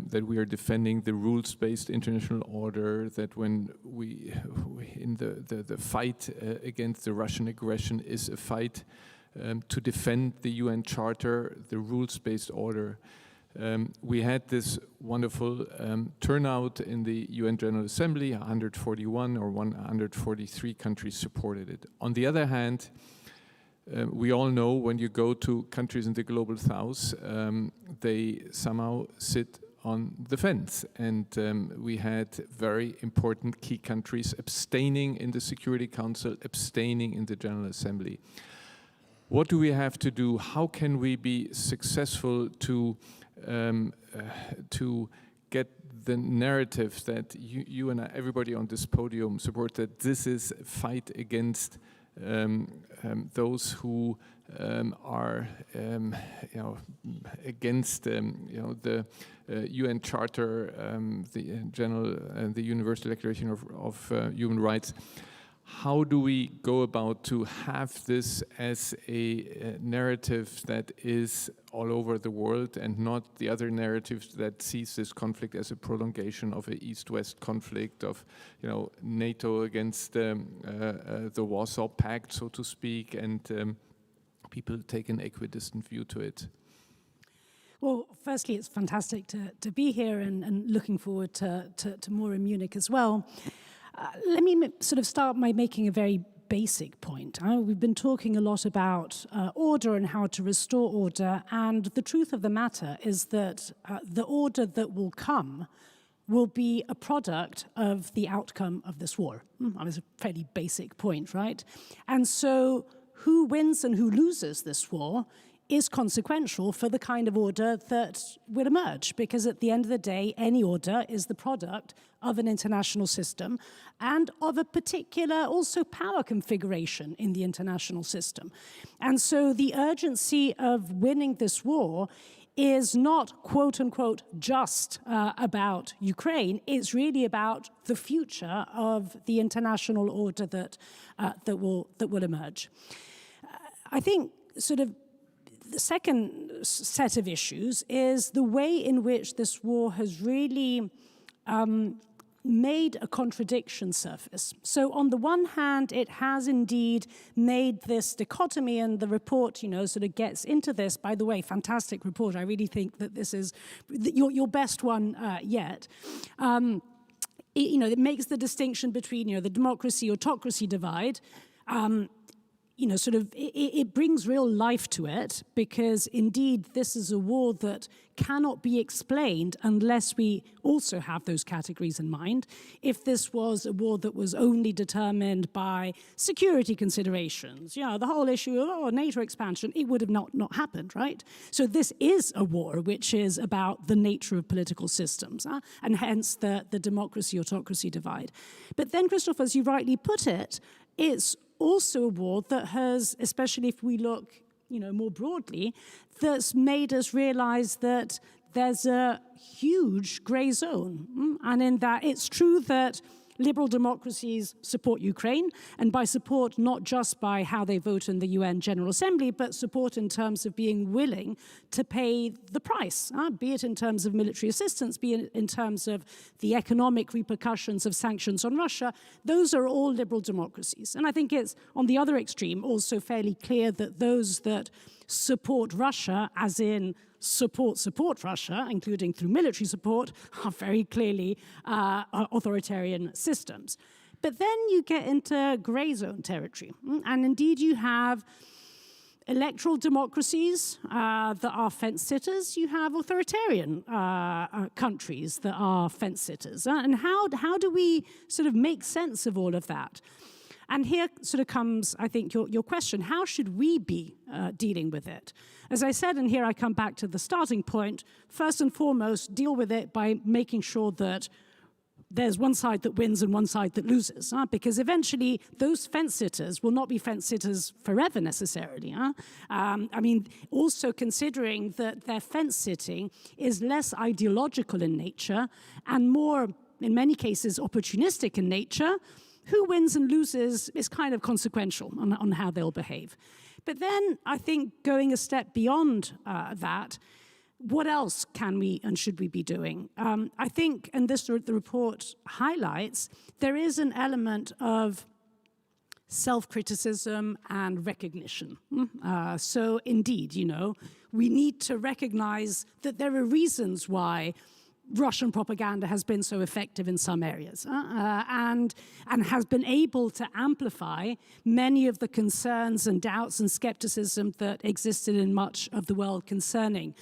S2: that we are defending the rules-based international order, that when we in the fight against the Russian aggression is a fight to defend the UN Charter, the rules-based order. We had this wonderful turnout in the UN General Assembly, 141 or 143 countries supported it. On the other hand, we all know when you go to countries in the global south, they somehow sit on the fence. And we had very important key countries abstaining in the Security Council, abstaining in the General Assembly. What do we have to do? How can we be successful to get the narrative that you and everybody on this podium support, that this is a fight against those who are against the UN Charter, the Universal Declaration of Human Rights. How do we go about to have this as a narrative that is all over the world and not the other narratives that sees this conflict as a prolongation of an East-West conflict, of NATO against the Warsaw Pact, so to speak, and people take an equidistant view to it?
S8: Well, firstly, it's fantastic to be here and looking forward to more in Munich as well. Let me sort of start by making a very basic point. We've been talking a lot about order and how to restore order, and the truth of the matter is that the order that will come will be a product of the outcome of this war. That was a fairly basic point, right? And so who wins and who loses this war is consequential for the kind of order that will emerge, because at the end of the day, any order is the product of an international system and of a particular also power configuration in the international system. And so the urgency of winning this war is not, quote unquote, just about Ukraine. It's really about the future of the international order that will emerge. I think sort of the second set of issues is the way in which this war has really made a contradiction surface. So on the one hand, it has indeed made this dichotomy, and the report, sort of gets into this. By the way, fantastic report. I really think that this is your best one yet. It makes the distinction between, the democracy-autocracy divide. It brings real life to it, because indeed this is a war that cannot be explained unless we also have those categories in mind. If this was a war that was only determined by security considerations, the whole issue of NATO expansion, it would have not happened, right? So this is a war which is about the nature of political systems, and hence the democracy-autocracy divide. But then, Christoph, as you rightly put it, it's also a war that has, especially if we look, more broadly, that's made us realize that there's a huge gray zone. And in that, it's true that liberal democracies support Ukraine, and by support, not just by how they vote in the UN General Assembly, but support in terms of being willing to pay the price, be it in terms of military assistance, be it in terms of the economic repercussions of sanctions on Russia. Those are all liberal democracies. And I think it's, on the other extreme, also fairly clear that those that support Russia, as in support Russia, including through military support, are very clearly authoritarian systems. But then you get into grey zone territory. And indeed, you have electoral democracies that are fence-sitters. You have authoritarian countries that are fence-sitters. And how do we sort of make sense of all of that? And here sort of comes, I think, your question. How should we be dealing with it? As I said, and here I come back to the starting point, first and foremost, deal with it by making sure that there's one side that wins and one side that loses, because eventually those fence-sitters will not be fence-sitters forever necessarily. I mean, also considering that their fence-sitting is less ideological in nature and more, in many cases, opportunistic in nature, who wins and loses is kind of consequential on how they'll behave. But then I think going a step beyond that, what else can we and should we be doing? I think, and this the report highlights, there is an element of self-criticism and recognition. So indeed, we need to recognize that there are reasons why Russian propaganda has been so effective in some areas and has been able to amplify many of the concerns and doubts and skepticism that existed in much of the world concerning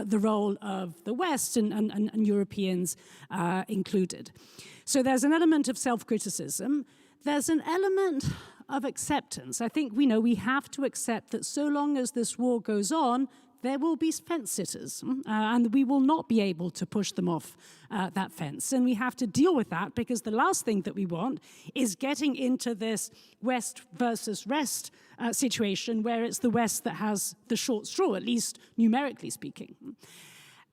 S8: the role of the West and Europeans included. So there's an element of self-criticism. There's an element of acceptance. I think we have to accept that so long as this war goes on, there will be fence-sitters, and we will not be able to push them off that fence. And we have to deal with that, because the last thing that we want is getting into this West versus rest situation where it's the West that has the short straw, at least numerically speaking.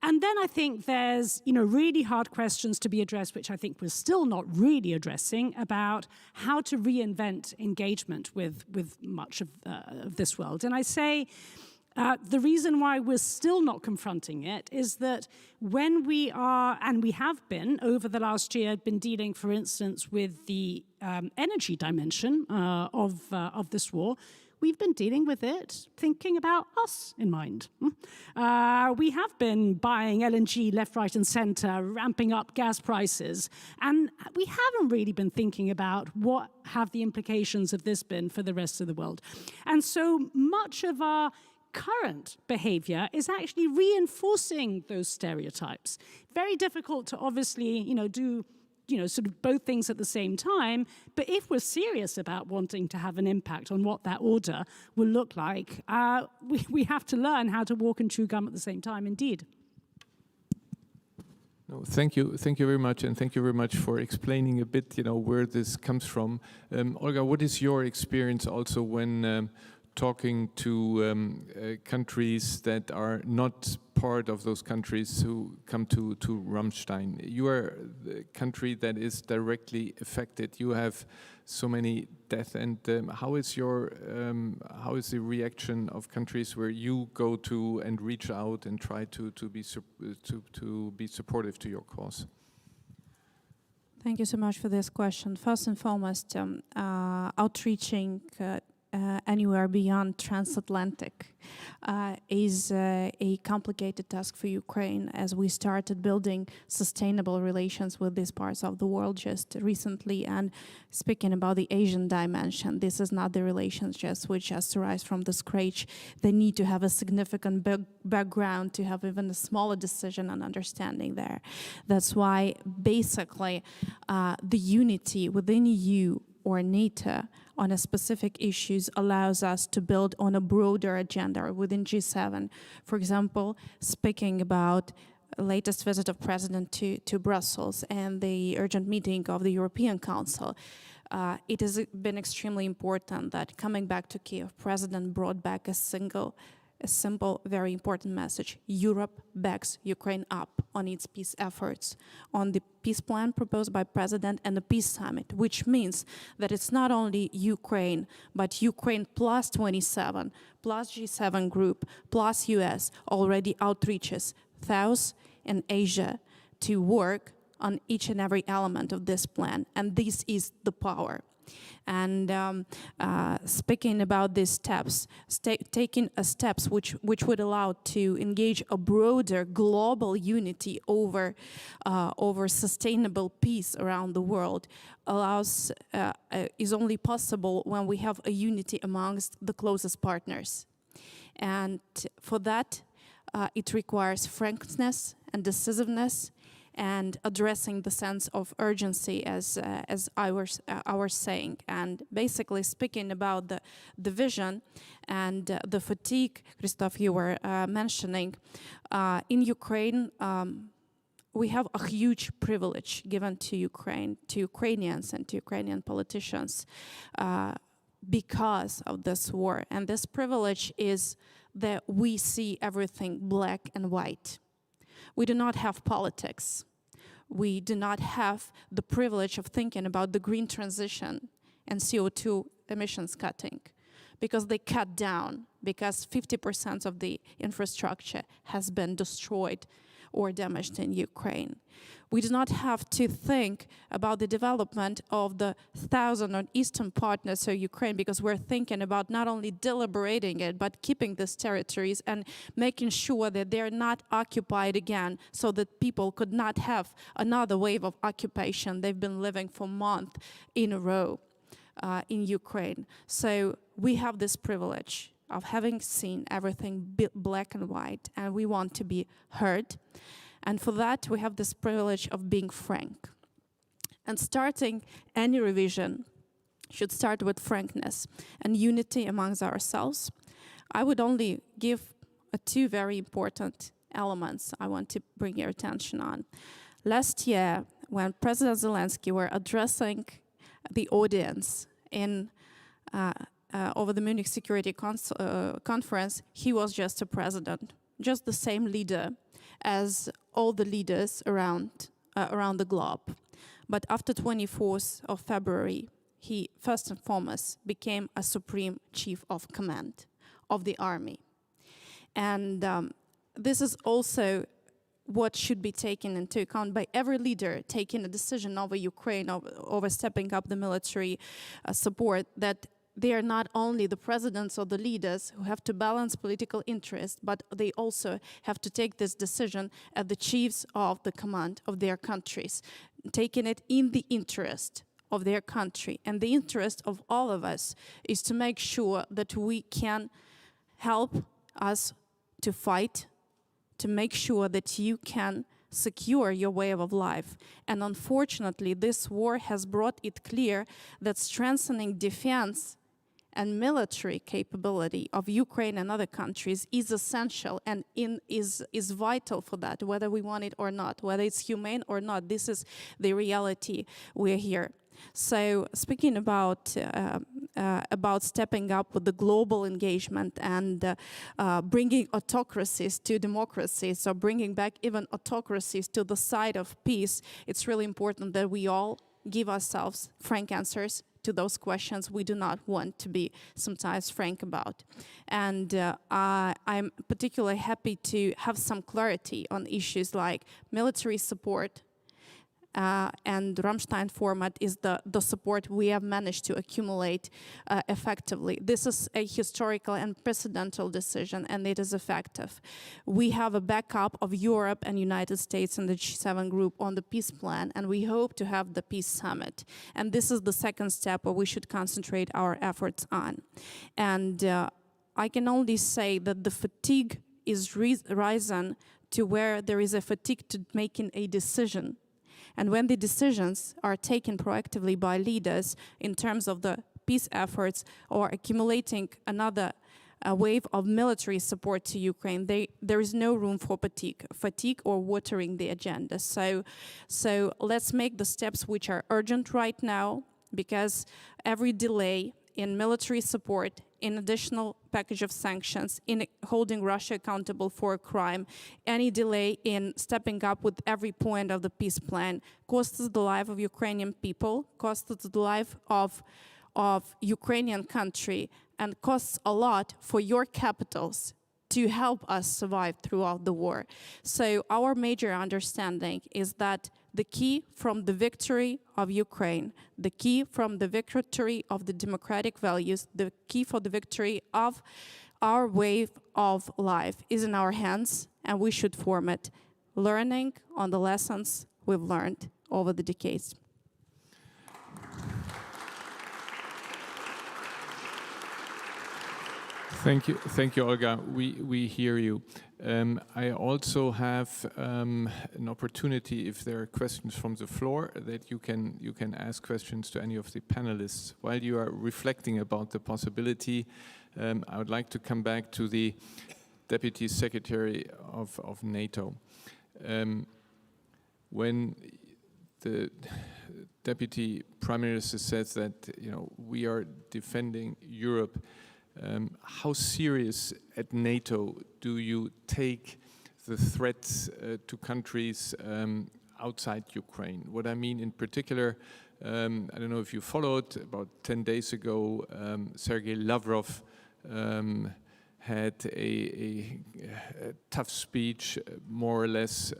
S8: And then I think there's, really hard questions to be addressed, which I think we're still not really addressing, about how to reinvent engagement with much of this world. And I say, the reason why we're still not confronting it is that when we are, and we have been over the last year, been dealing, for instance, with the energy dimension of this war, we've been dealing with it thinking about us in mind. We have been buying LNG left, right, and center, ramping up gas prices, and we haven't really been thinking about what have the implications of this been for the rest of the world. And so much of our current behavior is actually reinforcing those stereotypes. Very difficult to obviously, do, sort of both things at the same time. But if we're serious about wanting to have an impact on what that order will look like, we have to learn how to walk and chew gum at the same time, indeed.
S2: No, thank you very much, and thank you very much for explaining a bit, where this comes from. Olga, what is your experience also when talking to countries that are not part of those countries who come to Rammstein? You are the country that is directly affected. You have so many deaths, and how is the reaction of countries where you go to and reach out and try to be supportive to your cause?
S5: Thank you so much for this question. First and foremost, outreaching anywhere beyond transatlantic is a complicated task for Ukraine, as we started building sustainable relations with these parts of the world just recently. And speaking about the Asian dimension, this is not the relations which just arise from the scratch. They need to have a significant background to have even a smaller decision and understanding there. That's why basically the unity within EU or NATO on a specific issues allows us to build on a broader agenda within G7. For example, speaking about latest visit of President to Brussels and the urgent meeting of the European Council, it has been extremely important that coming back to Kyiv, President brought back a simple, very important message. Europe backs Ukraine up on its peace efforts, on the peace plan proposed by President and the peace summit, which means that it's not only Ukraine, but Ukraine plus 27, plus G7 group, plus US already outreaches South and Asia to work on each and every element of this plan. And this is the power. And speaking about these steps, taking steps which would allow to engage a broader global unity over sustainable peace around the world is only possible when we have a unity amongst the closest partners. And for that, it requires frankness and decisiveness, and addressing the sense of urgency, as I was saying, and basically speaking about the vision and the fatigue, Christoph, you were mentioning. In Ukraine, we have a huge privilege given to Ukraine, to Ukrainians and to Ukrainian politicians because of this war. And this privilege is that we see everything black and white. We do not have politics. We do not have the privilege of thinking about the green transition and CO2 emissions cutting, because they cut down, because 50% of the infrastructure has been destroyed or damaged in Ukraine. We do not have to think about the development of the southern eastern partners of Ukraine, because we're thinking about not only deliberating it, but keeping these territories and making sure that they're not occupied again, so that people could not have another wave of occupation. They've been living for months in a row in Ukraine. So we have this privilege of having seen everything black and white, and we want to be heard. And for that, we have this privilege of being frank. And starting any revision should start with frankness and unity amongst ourselves. I would only give two very important elements I want to bring your attention on. Last year, when President Zelensky were addressing the audience in over the Munich Security Conference, he was just a president, just the same leader as all the leaders around the globe. But after 24th of February, he first and foremost became a supreme chief of command of the army. And this is also what should be taken into account by every leader taking a decision over Ukraine, over stepping up the military support, that they are not only the presidents or the leaders who have to balance political interests, but they also have to take this decision as the chiefs of the command of their countries, taking it in the interest of their country. And the interest of all of us is to make sure that we can help us to fight, to make sure that you can secure your way of life. And unfortunately, this war has brought it clear that strengthening defense and military capability of Ukraine and other countries is essential and is vital for that, whether we want it or not, whether it's humane or not. This is the reality we're here. So speaking about stepping up with the global engagement and bringing autocracies to democracies, so bringing back even autocracies to the side of peace, it's really important that we all give ourselves frank answers to those questions we do not want to be sometimes frank about. And I'm particularly happy to have some clarity on issues like military support, and Rammstein format is the support we have managed to accumulate effectively. This is a historical and precedental decision, and it is effective. We have a backup of Europe and United States and the G7 group on the peace plan, and we hope to have the peace summit. And this is the second step where we should concentrate our efforts on. And I can only say that the fatigue is risen to where there is a fatigue to making a decision. And when the decisions are taken proactively by leaders in terms of the peace efforts or accumulating another wave of military support to Ukraine, there is no room for fatigue or watering the agenda. So let's make the steps which are urgent right now, because every delay in military support, in additional package of sanctions, in holding Russia accountable for a crime, any delay in stepping up with every point of the peace plan costs the life of Ukrainian people, costs the life of Ukrainian country, and costs a lot for your capitals to help us survive throughout the war. So our major understanding is that the key from the victory of Ukraine, the key from the victory of the democratic values, the key for the victory of our way of life is in our hands, and we should form it, learning on the lessons we've learned over the decades.
S2: Thank you, Olga. We hear you. I also have an opportunity, if there are questions from the floor, that you can ask questions to any of the panelists. While you are reflecting about the possibility, I would like to come back to the Deputy Secretary of NATO. When the Deputy Prime Minister says that we are defending Europe, how serious at NATO do you take the threats to countries outside Ukraine? What I mean in particular, I don't know if you followed, about 10 days ago, Sergei Lavrov had a tough speech, more or less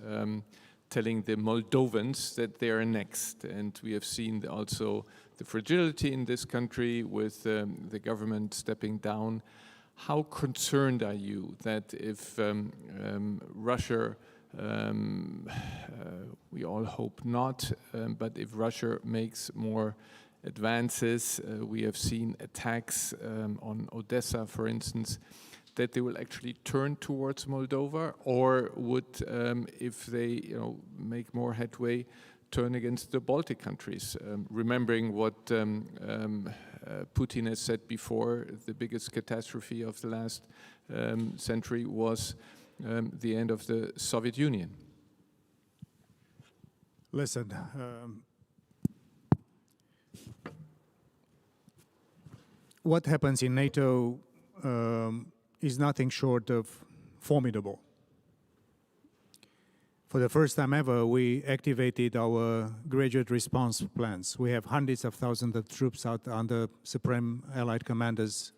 S2: telling the Moldovans that they are next. And we have seen also the fragility in this country with the government stepping down. How concerned are you that if Russia, we all hope not, but if Russia makes more advances, we have seen attacks on Odessa, for instance, that they will actually turn towards Moldova, or would, if they make more headway, turn against the Baltic countries, remembering what Putin has said before, the biggest catastrophe of the last century was the end of the Soviet Union.
S6: Listen, what happens in NATO is nothing short of formidable. For the first time ever, we activated our graduate response plans. We have hundreds of thousands of troops out under Supreme Allied Commanders'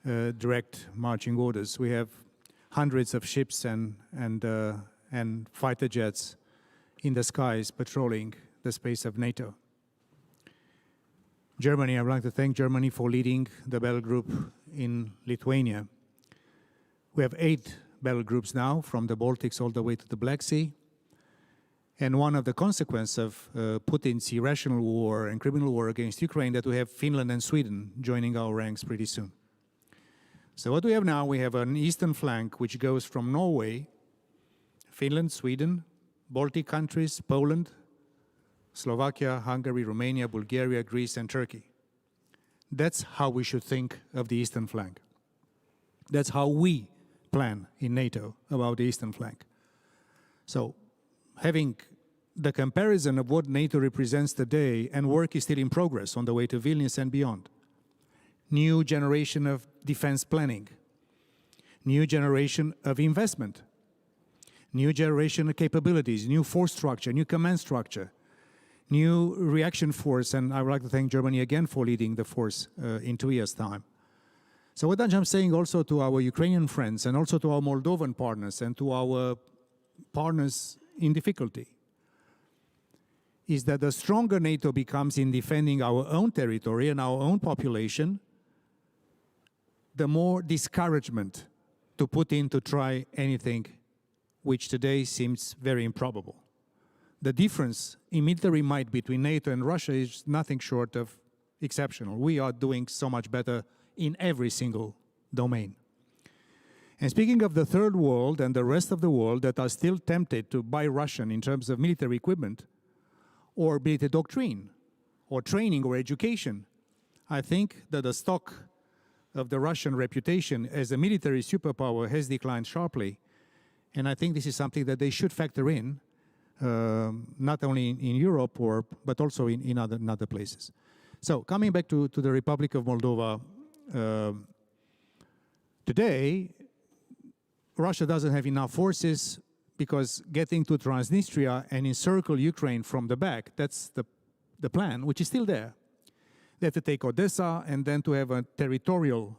S6: direct marching orders. We have hundreds of ships and fighter jets in the skies patrolling the space of NATO. Germany, I would like to thank Germany for leading the battle group in Lithuania. We have 8 battle groups now, from the Baltics all the way to the Black Sea. And one of the consequences of Putin's irrational war and criminal war against Ukraine, that we have Finland and Sweden joining our ranks pretty soon. So what we have now, we have an eastern flank which goes from Norway, Finland, Sweden, Baltic countries, Poland, Slovakia, Hungary, Romania, Bulgaria, Greece, and Turkey. That's how we should think of the eastern flank. That's how we plan in NATO about the eastern flank. So having the comparison of what NATO represents today, and work is still in progress on the way to Vilnius and beyond. New generation of defense planning, new generation of investment, new generation of capabilities, new force structure, new command structure, new reaction force, and I would like to thank Germany again for leading the force in 2 years' time. So what I'm saying also to our Ukrainian friends, and also to our Moldovan partners, and to our partners in difficulty, is that the stronger NATO becomes in defending our own territory and our own population, the more discouragement to put in to try anything which today seems very improbable. The difference in military might between NATO and Russia is nothing short of exceptional. We are doing so much better in every single domain. And speaking of the third world and the rest of the world that are still tempted to buy Russian in terms of military equipment, or military doctrine, or training, or education, I think that the stock of the Russian reputation as a military superpower has declined sharply. And I think this is something that they should factor in, not only in Europe, but also in other places. So coming back to the Republic of Moldova, today, Russia doesn't have enough forces, because getting to Transnistria and encircle Ukraine from the back, that's the plan, which is still there. They have to take Odessa and then to have a territorial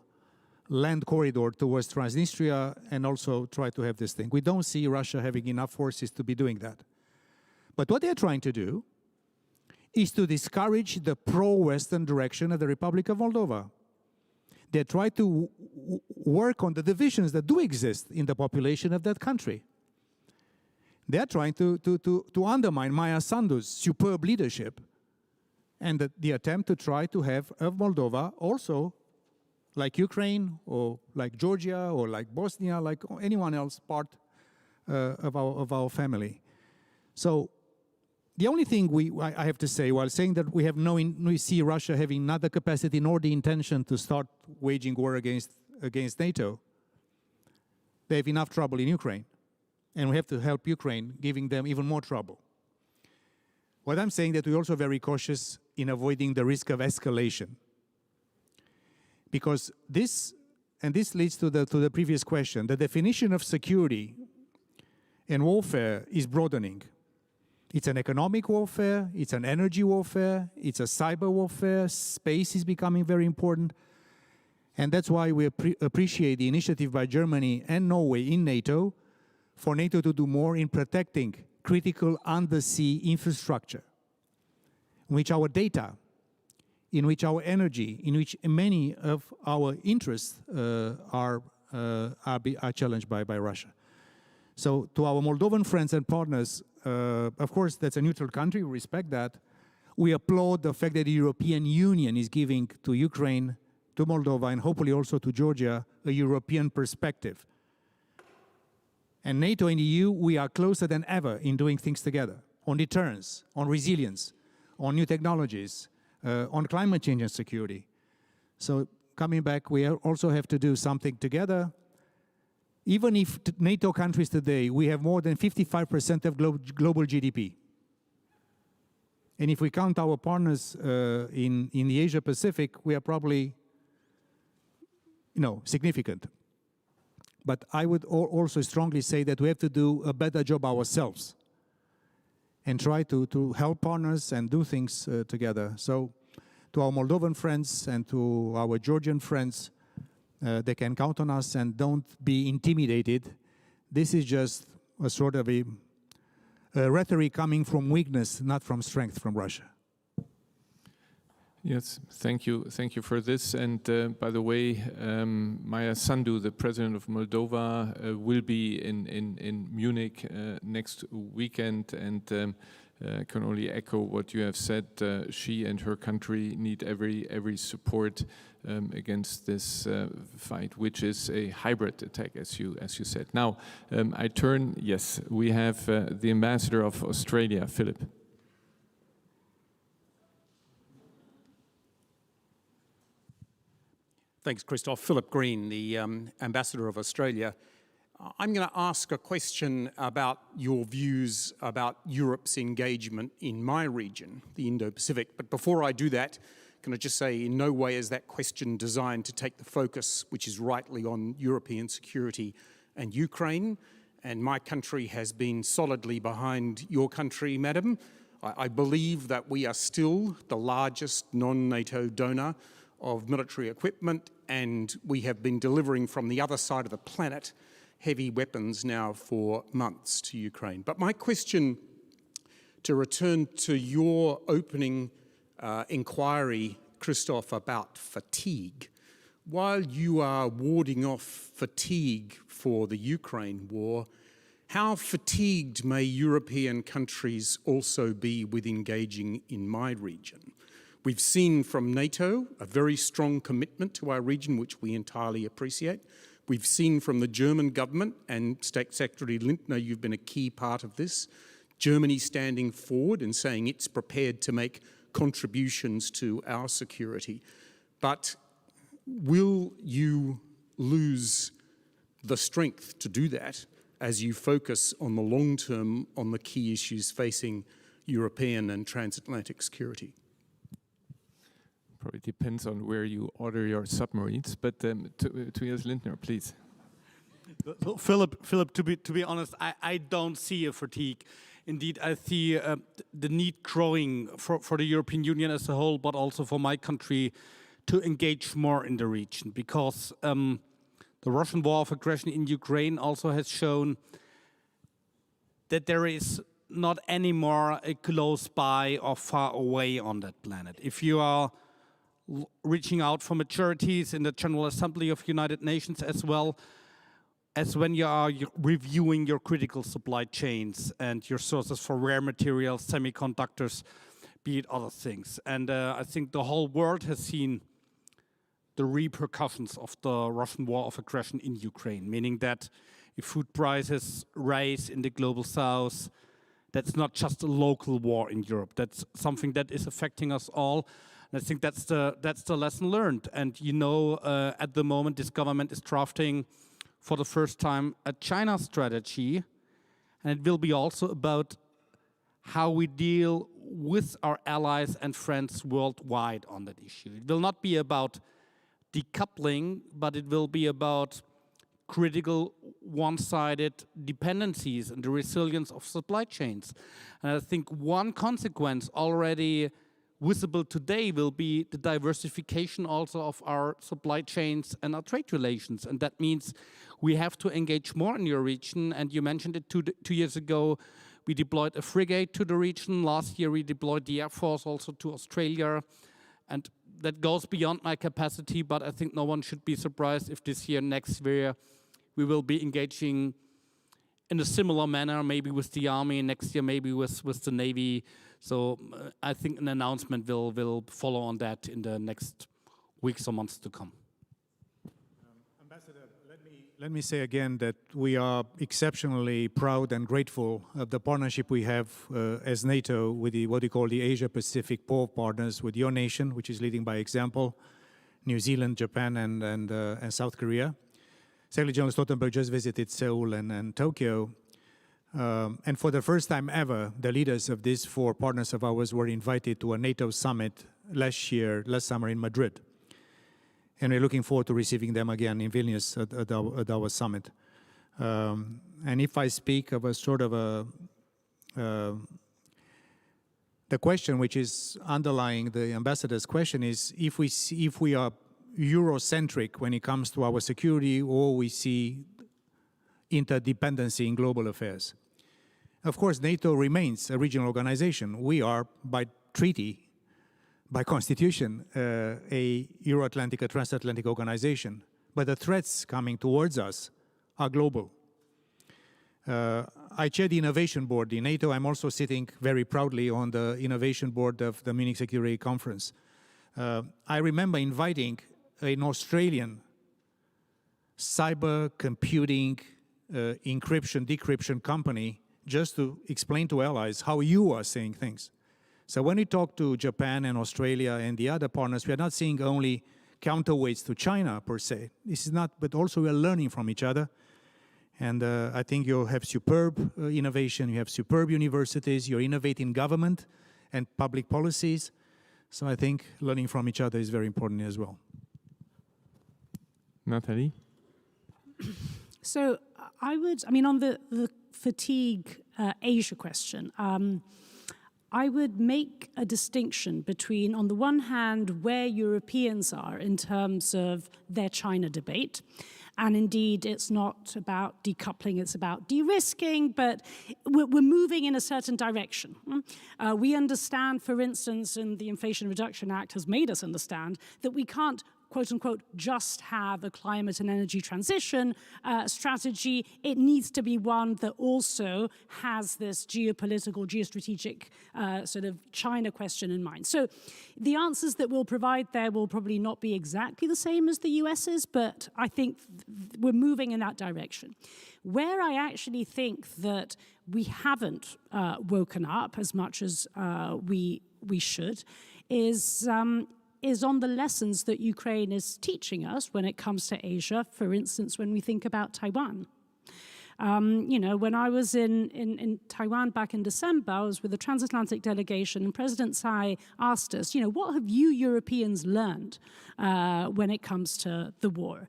S6: land corridor towards Transnistria and also try to have this thing. We don't see Russia having enough forces to be doing that. But what they're trying to do is to discourage the pro-Western direction of the Republic of Moldova. They try to work on the divisions that do exist in the population of that country. They're trying to undermine Mircea Sandu's superb leadership and the attempt to try to have of Moldova also, like Ukraine or like Georgia or like Bosnia, like anyone else, part of our family. So the only thing I have to say, while saying that we see Russia having not the capacity nor the intention to start waging war against NATO, they have enough trouble in Ukraine. And we have to help Ukraine, giving them even more trouble. What I'm saying that we're also very cautious in avoiding the risk of escalation. Because this leads to the previous question, the definition of security and warfare is broadening. It's an economic warfare, it's an energy warfare, it's a cyber warfare, space is becoming very important. And that's why we appreciate the initiative by Germany and Norway in NATO for NATO to do more in protecting critical undersea infrastructure, in which our data, in which our energy, in which many of our interests are challenged by Russia. So to our Moldovan friends and partners, of course, that's a neutral country, we respect that. We applaud the fact that the European Union is giving to Ukraine, to Moldova, and hopefully also to Georgia, a European perspective. And NATO and the EU, we are closer than ever in doing things together, on deterrence, on resilience, on new technologies, on climate change and security. So coming back, we also have to do something together. Even if NATO countries today, we have more than 55% of global GDP. And if we count our partners in the Asia Pacific, we are probably, significant. But I would also strongly say that we have to do a better job ourselves and try to help partners and do things together. So to our Moldovan friends and to our Georgian friends, they can count on us and don't be intimidated. This is just a sort of a rhetoric coming from weakness, not from strength from Russia.
S2: Yes, thank you for this. And by the way, Mircea Sandu, the president of Moldova, will be in Munich next weekend, and can only echo what you have said. She and her country need every support against this fight, which is a hybrid attack, as you said. Now, I turn. Yes, we have the ambassador of Australia, Philip.
S9: Thanks, Christoph. Philip Green, the Ambassador of Australia. I'm going to ask a question about your views about Europe's engagement in my region, the Indo-Pacific. But before I do that, can I just say in no way is that question designed to take the focus, which is rightly on European security and Ukraine. And my country has been solidly behind your country, madam. I believe that we are still the largest non-NATO donor of military equipment, and we have been delivering from the other side of the planet heavy weapons now for months to Ukraine. But my question, to return to your opening inquiry, Christoph, about fatigue, while you are warding off fatigue for the Ukraine war, how fatigued may European countries also be with engaging in my region? We've seen from NATO a very strong commitment to our region, which we entirely appreciate. We've seen from the German government, and State Secretary Lindner, you've been a key part of this, Germany standing forward and saying it's prepared to make contributions to our security. But will you lose the strength to do that as you focus on the long term on the key issues facing European and transatlantic security?
S2: Probably depends on where you order your submarines, but Tobias Lindner, please.
S7: So Philip, to be honest, I don't see a fatigue. Indeed, I see the need growing for the European Union as a whole, but also for my country, to engage more in the region, because the Russian war of aggression in Ukraine also has shown that there is not anymore a close by or far away on that planet. If you are reaching out for majorities in the General Assembly of United Nations, as well as when you are reviewing your critical supply chains and your sources for rare materials, semiconductors, be it other things. And I think the whole world has seen the repercussions of the Russian war of aggression in Ukraine, meaning that if food prices rise in the global south, that's not just a local war in Europe. That's something that is affecting us all. And I think that's the lesson learned. And you know, at the moment, this government is drafting for the first time a China strategy. And it will be also about how we deal with our allies and friends worldwide on that issue. It will not be about decoupling, but it will be about critical one-sided dependencies and the resilience of supply chains. And I think one consequence already visible today will be the diversification also of our supply chains and our trade relations. And that means we have to engage more in your region. And you mentioned it 2 years ago, we deployed a frigate to the region. Last year we deployed the Air Force also to Australia. And that goes beyond my capacity, but I think no one should be surprised if this year, next year, we will be engaging in a similar manner, maybe with the Army, next year maybe with the Navy. So I think an announcement will follow on that in the next weeks or months to come.
S6: Ambassador, let me say again that we are exceptionally proud and grateful of the partnership we have as NATO with what we call the Asia-Pacific Core Partners, with your nation, which is leading by example, New Zealand, Japan, and South Korea. Secretary General Stoltenberg just visited Seoul and Tokyo. And for the first time ever, the leaders of these 4 partners of ours were invited to a NATO summit last summer in Madrid. And we're looking forward to receiving them again in Vilnius at our summit. And if I speak of a sort of the question which is underlying the ambassador's question is if we are Eurocentric when it comes to our security, or we see interdependency in global affairs. Of course, NATO remains a regional organization. We are, by treaty, by constitution, a Euro-Atlantic, a transatlantic organization. But the threats coming towards us are global. I chair the innovation board in NATO. I'm also sitting very proudly on the innovation board of the Munich Security Conference. I remember inviting an Australian cyber computing encryption, decryption company just to explain to allies how you are seeing things. So when we talk to Japan and Australia and the other partners, we are not seeing only counterweights to China per se. This is not, but also we are learning from each other. And I think you have superb innovation, you have superb universities, you're innovating government and public policies. So I think learning from each other is very important as well.
S2: Nathalie?
S8: So on the fatigue Asia question, I would make a distinction between, on the one hand, where Europeans are in terms of their China debate. And indeed, it's not about decoupling, it's about de-risking, but we're moving in a certain direction. We understand, for instance, and the Inflation Reduction Act has made us understand, that we can't quote unquote, just have a climate and energy transition strategy. It needs to be one that also has this geopolitical, geostrategic sort of China question in mind. So the answers that we'll provide there will probably not be exactly the same as the US's, but I think we're moving in that direction. Where I actually think that we haven't woken up as much as we should is on the lessons that Ukraine is teaching us when it comes to Asia, for instance, when we think about Taiwan. When I was in Taiwan back in December, I was with a transatlantic delegation, and President Tsai asked us, what have you Europeans learned when it comes to the war?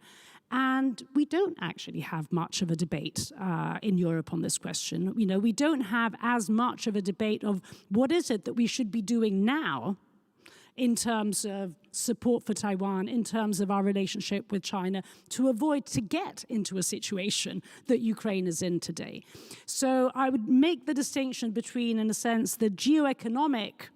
S8: And we don't actually have much of a debate in Europe on this question. We don't have as much of a debate of what is it that we should be doing now in terms of support for Taiwan, in terms of our relationship with China, to avoid to get into a situation that Ukraine is in today. So I would make the distinction between, in a sense, the geoeconomic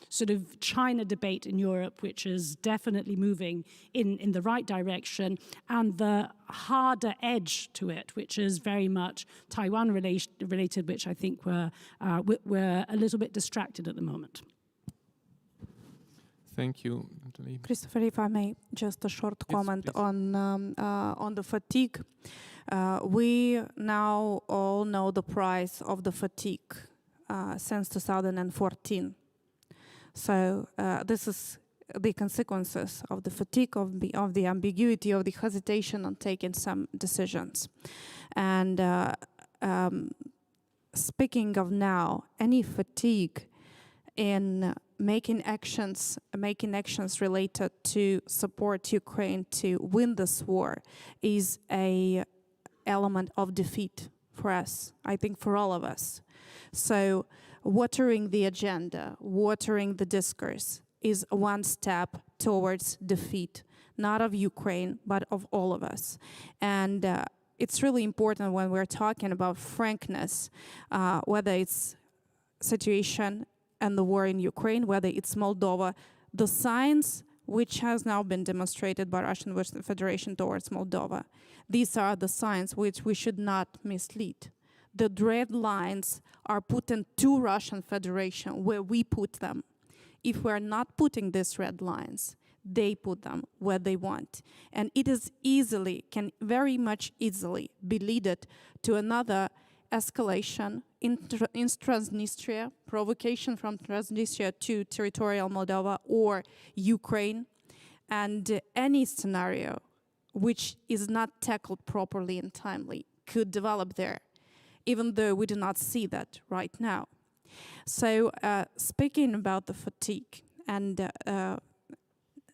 S8: sort of China debate in Europe, which is definitely moving in the right direction, and the harder edge to it, which is very much Taiwan related, which I think we're a little bit distracted at the moment.
S2: Thank you, Natalie.
S5: Christopher, if I may, just a short comment on the fatigue. We now all know the price of the fatigue since 2014. So this is the consequences of the fatigue, of the ambiguity, of the hesitation on taking some decisions. And speaking of now, any fatigue in making actions related to support Ukraine to win this war is a element of defeat for us, I think for all of us. So watering the agenda, watering the discourse is one step towards defeat, not of Ukraine, but of all of us. And it's really important when we're talking about frankness, whether it's situation and the war in Ukraine, whether it's Moldova, the signs which has now been demonstrated by Russian Federation towards Moldova, these are the signs which we should not mislead. The red lines are put into Russian Federation where we put them. If we're not putting these red lines, they put them where they want. And it is can very much easily be leaded to another escalation in Transnistria, provocation from Transnistria to territorial Moldova or Ukraine, and any scenario which is not tackled properly and timely could develop there, even though we do not see that right now. So speaking about the fatigue and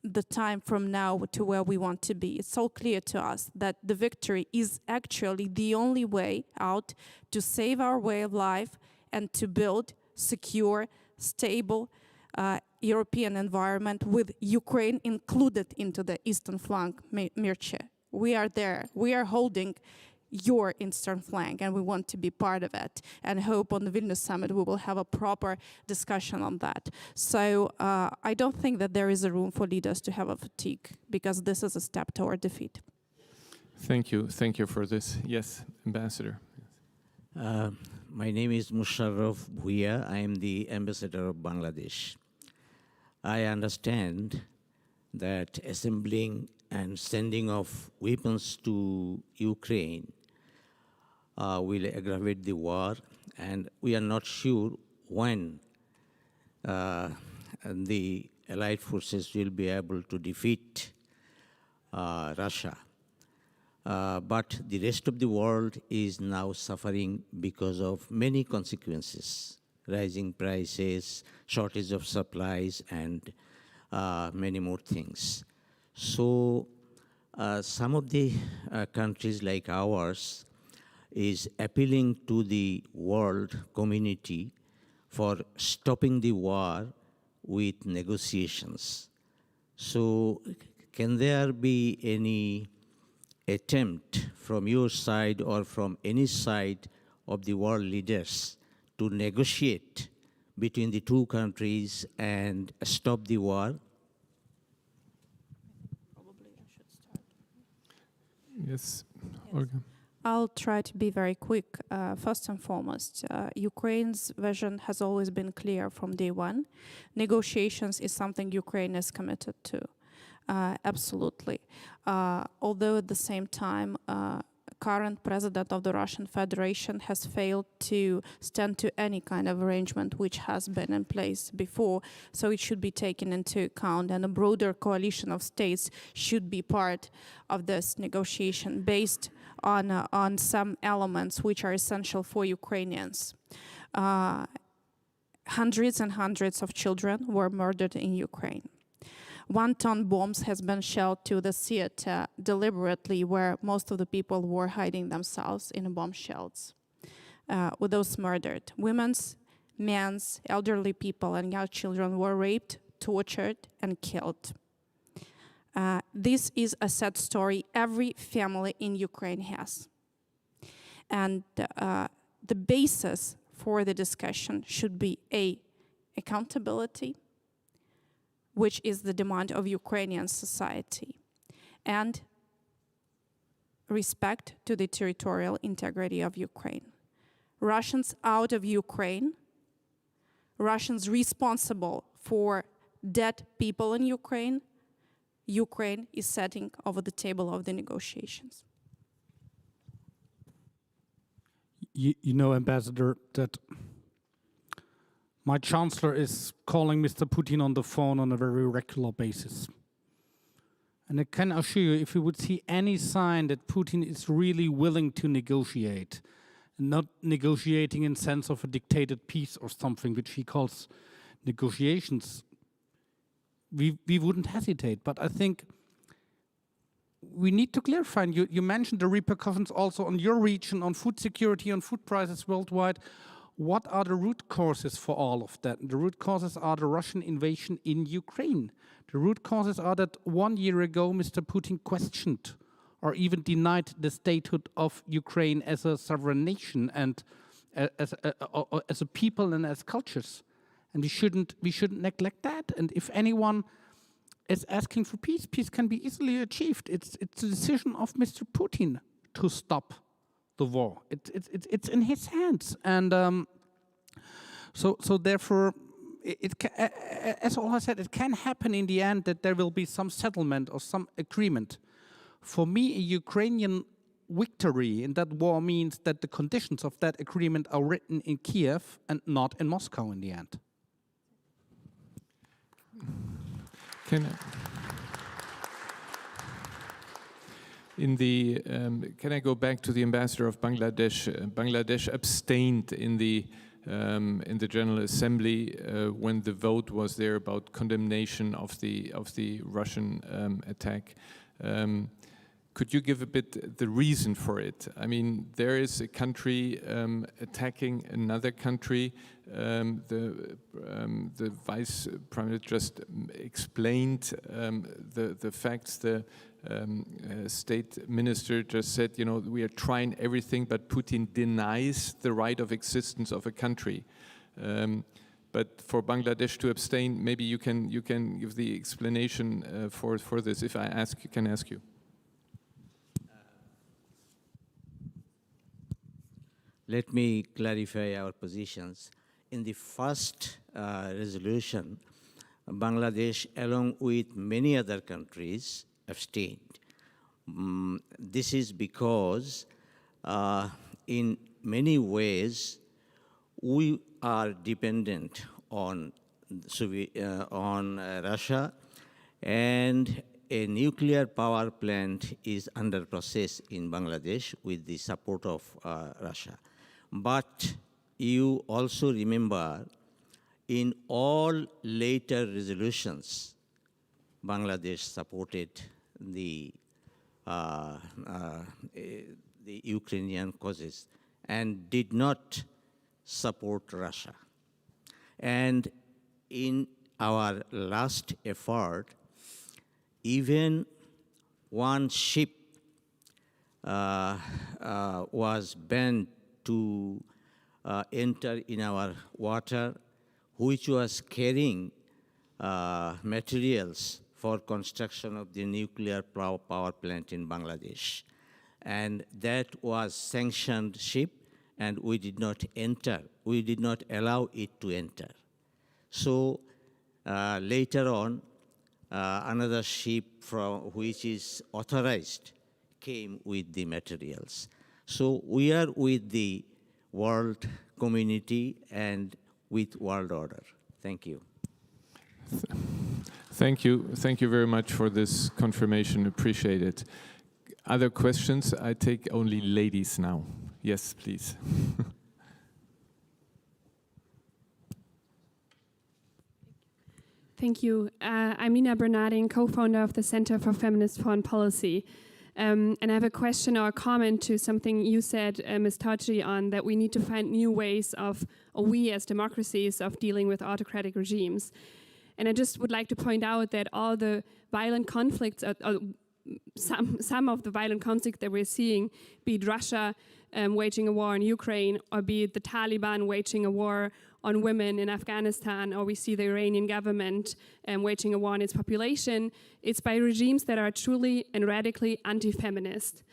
S5: the time from now to where we want to be, it's all clear to us that the victory is actually the only way out to save our way of life and to build secure, stable European environment with Ukraine included into the eastern flank, Mircea. We are there. We are holding your eastern flank, and we want to be part of it, and hope on the Vilnius summit we will have a proper discussion on that. So I don't think that there is a room for leaders to have a fatigue, because this is a step toward defeat.
S2: Thank you for this. Yes, Ambassador.
S10: My name is Musharraf Bhuiya. I am the ambassador of Bangladesh. I understand that assembling and sending of weapons to Ukraine will aggravate the war, and we are not sure when the Allied forces will be able to defeat Russia. But the rest of the world is now suffering because of many consequences: rising prices, shortage of supplies, and many more things. So some of the countries like ours is appealing to the world community for stopping the war with negotiations. So can there be any attempt from your side or from any side of the world leaders to negotiate between the two countries and stop the war?
S2: Yes, Olga.
S5: I'll try to be very quick. First and foremost, Ukraine's vision has always been clear from day one. Negotiations is something Ukraine is committed to, absolutely. Although at the same time, current president of the Russian Federation has failed to stand to any kind of arrangement which has been in place before, so it should be taken into account, and a broader coalition of states should be part of this negotiation based on some elements which are essential for Ukrainians. Hundreds and hundreds of children were murdered in Ukraine. 1-ton bombs has been shelled to the theater deliberately, where most of the people were hiding themselves in bomb shells. With those murdered, women's, men's, elderly people, and young children were raped, tortured and killed. This is a sad story every family in Ukraine has. And the basis for the discussion should be accountability, which is the demand of Ukrainian society, and respect to the territorial integrity of Ukraine. Russians out of Ukraine, Russians responsible for dead people in Ukraine, Ukraine is setting over the table of the negotiations.
S7: You know, Ambassador, that my Chancellor is calling Mr. Putin on the phone on a very regular basis. And I can assure you, if we would see any sign that Putin is really willing to negotiate, not negotiating in sense of a dictated peace or something, which he calls negotiations, we wouldn't hesitate. But I think we need to clarify, and you mentioned the repercussions also on your region, on food security, on food prices worldwide. What are the root causes for all of that? The root causes are the Russian invasion in Ukraine. The root causes are that 1 year ago, Mr. Putin questioned or even denied the statehood of Ukraine as a sovereign nation and as a people and as cultures. And we shouldn't neglect that. And if anyone is asking for peace, peace can be easily achieved. It's the decision of Mr. Putin to stop the war. It's in his hands. And so therefore, as Olha said, it can happen in the end that there will be some settlement or some agreement. For me, a Ukrainian victory in that war means that the conditions of that agreement are written in Kyiv and not in Moscow in the end.
S2: Can I go back to the ambassador of Bangladesh? Bangladesh abstained in the General Assembly when the vote was there about condemnation of the Russian attack. Could you give a bit the reason for it? I mean, there is a country attacking another country. The Vice Prime Minister just explained the facts. The State Minister just said, you know, we are trying everything, but Putin denies the right of existence of a country. But for Bangladesh to abstain, maybe you can give the explanation for this. If I can ask you.
S10: Let me clarify our positions. In the first resolution, Bangladesh, along with many other countries, abstained. This is because in many ways we are dependent on Russia, and a nuclear power plant is under process in Bangladesh with the support of Russia. But you also remember, in all later resolutions, Bangladesh supported the Ukrainian causes and did not support Russia. And in our last effort, even one ship was banned to enter in our water, which was carrying materials for construction of the nuclear power plant in Bangladesh. And that was sanctioned ship, and we did not enter. We did not allow it to enter. So later on, another ship which is authorized came with the materials. So we are with the world community and with world order. Thank you.
S2: Thank you. Thank you very much for this confirmation. Appreciate it. Other questions? I take only ladies now. Yes, please.
S11: Thank you. I'm Nina Bernardin, co-founder of the Center for Feminist Foreign Policy. And I have a question or a comment to something you said, Ms. Tauchi, on that we need to find new ways of, or we as democracies, of dealing with autocratic regimes. And I just would like to point out that all the violent conflicts, some of the violent conflicts that we're seeing, be it Russia waging a war in Ukraine, or be it the Taliban waging a war on women in Afghanistan, or we see the Iranian government waging a war on its population, it's by regimes that are truly and radically anti-feminist.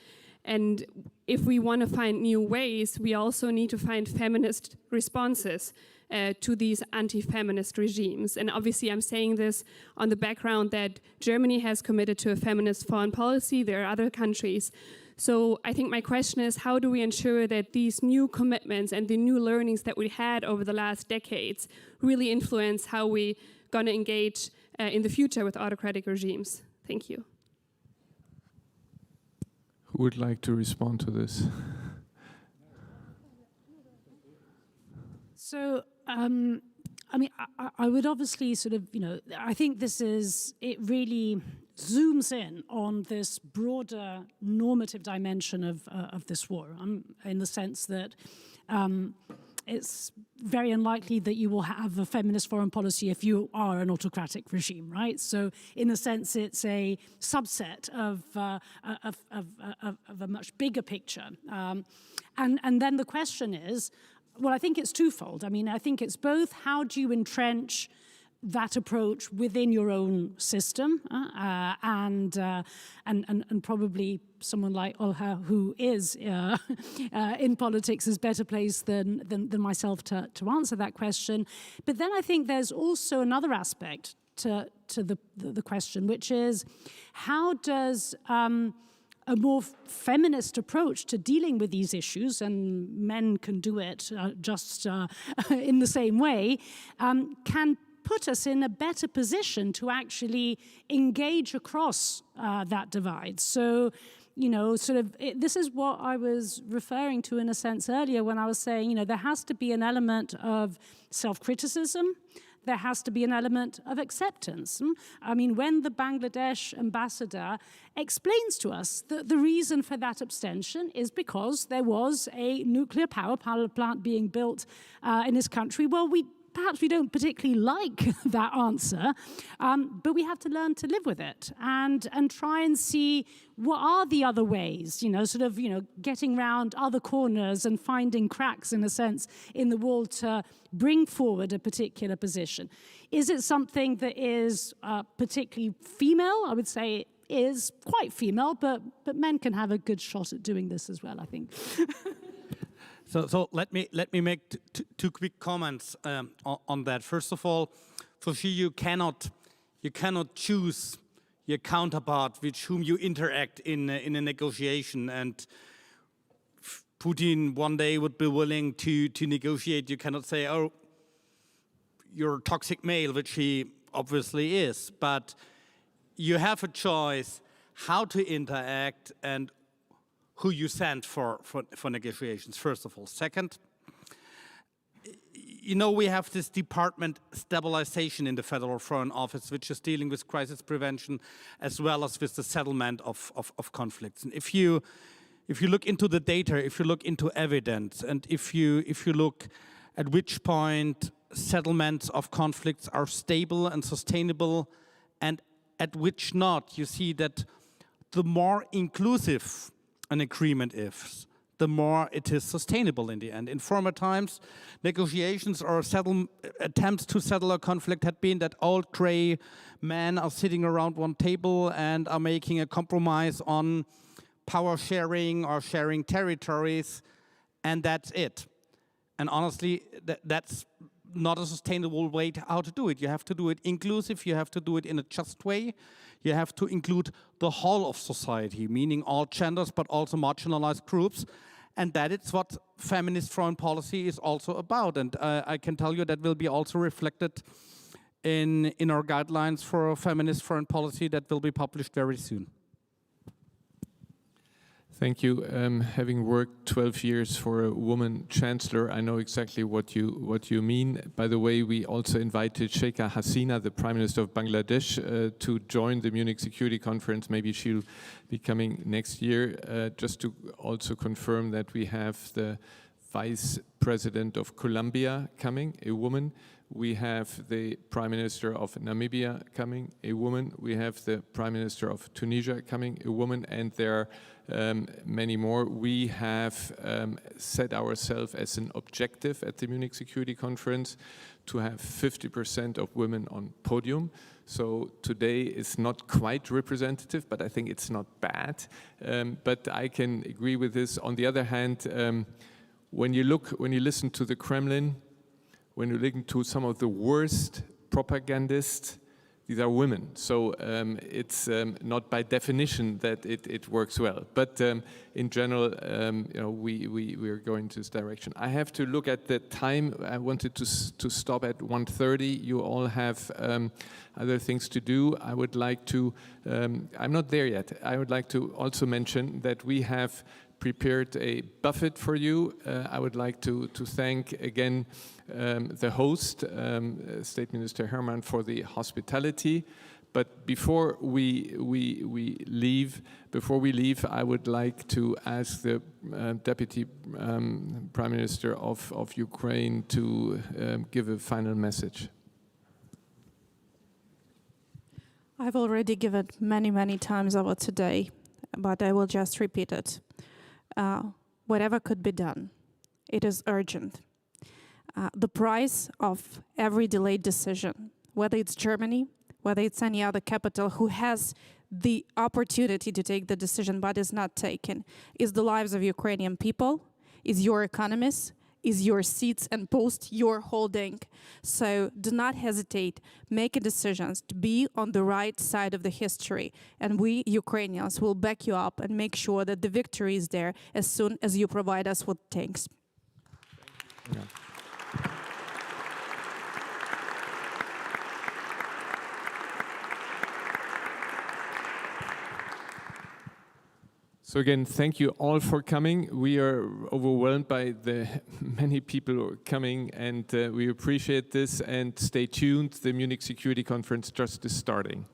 S11: And if we want to find new ways, we also need to find feminist responses to these anti-feminist regimes. And obviously I'm saying this on the background that Germany has committed to a feminist foreign policy. There are other countries. So I think my question is, how do we ensure that these new commitments and the new learnings that we had over the last decades really influence how we're going to engage in the future with autocratic regimes? Thank you.
S2: Who would like to respond to this?
S8: So, I mean, I would obviously sort of, I think it really zooms in on this broader normative dimension of this war, in the sense that it's very unlikely that you will have a feminist foreign policy if you are an autocratic regime, right? So, in a sense, it's a subset of a much bigger picture. And then the question is, well, I think it's twofold. I mean, I think it's both how do you entrench that approach within your own system, and probably someone like Olha, who is in politics, is better placed than myself to answer that question. But then I think there's also another aspect to the question, which is how does a more feminist approach to dealing with these issues, and men can do it just in the same way, can put us in a better position to actually engage across that divide. So, this is what I was referring to in a sense earlier when I was saying, there has to be an element of self-criticism. There has to be an element of acceptance. I mean, when the Bangladesh ambassador explains to us that the reason for that abstention is because there was a nuclear power plant being built in his country, well, perhaps we don't particularly like that answer, but we have to learn to live with it and try and see what are the other ways, getting round other corners and finding cracks, in a sense, in the wall to bring forward a particular position. Is it something that is particularly female? I would say it is quite female, but men can have a good shot at doing this as well, I think.
S7: So let me make two quick comments on that. First of all, for sure you cannot choose your counterpart with whom you interact in a negotiation. And Putin one day would be willing to negotiate. You cannot say, oh, you're a toxic male, which he obviously is. But you have a choice how to interact and who you send for negotiations, first of all. Second, we have this department stabilization in the Federal Foreign Office, which is dealing with crisis prevention as well as with the settlement of conflicts. And if you look into the data, if you look into evidence, and if you look at which point settlements of conflicts are stable and sustainable, and at which not, you see that the more inclusive an agreement is, the more it is sustainable in the end. In former times, negotiations or attempts to settle a conflict had been that old gray men are sitting around one table and are making a compromise on power sharing or sharing territories, and that's it. And honestly, that's not a sustainable way how to do it. You have to do it inclusive, you have to do it in a just way. You have to include the whole of society, meaning all genders, but also marginalized groups. And that is what feminist foreign policy is also about. And I can tell you that will be also reflected in our guidelines for feminist foreign policy that will be published very soon.
S2: Thank you. Having worked 12 years for a woman chancellor, I know exactly what you mean. By the way, we also invited Sheikha Hasina, the Prime Minister of Bangladesh, to join the Munich Security Conference. Maybe she'll be coming next year. Just to also confirm that we have the Vice President of Colombia coming, a woman. We have the Prime Minister of Namibia coming, a woman. We have the Prime Minister of Tunisia coming, a woman, and there are many more. We have set ourselves as an objective at the Munich Security Conference to have 50% of women on podium. So today is not quite representative, but I think it's not bad. But I can agree with this. On the other hand, when you listen to the Kremlin, when you listen to some of the worst propagandists, these are women. So it's not by definition that it works well. But in general, we are going to this direction. I have to look at the time. I wanted to stop at 1:30. You all have other things to do. I would like to, I'm not there yet. I would like to also mention that we have prepared a buffet for you. I would like to thank again the host, State Minister Herrmann, for the hospitality. But before we leave, I would like to ask the Deputy Prime Minister of Ukraine to give a final message.
S5: I've already given many times over today, but I will just repeat it. Whatever could be done, it is urgent. The price of every delayed decision, whether it's Germany, whether it's any other capital who has the opportunity to take the decision but is not taken, is the lives of Ukrainian people, is your economies, is your seats and posts you're holding. So do not hesitate, make decisions to be on the right side of the history. And we, Ukrainians, will back you up and make sure that the victory is there as soon as you provide us with tanks.
S2: Yeah. So again, thank you all for coming. We are overwhelmed by the many people who are coming, and we appreciate this. And stay tuned, the Munich Security Conference just is starting.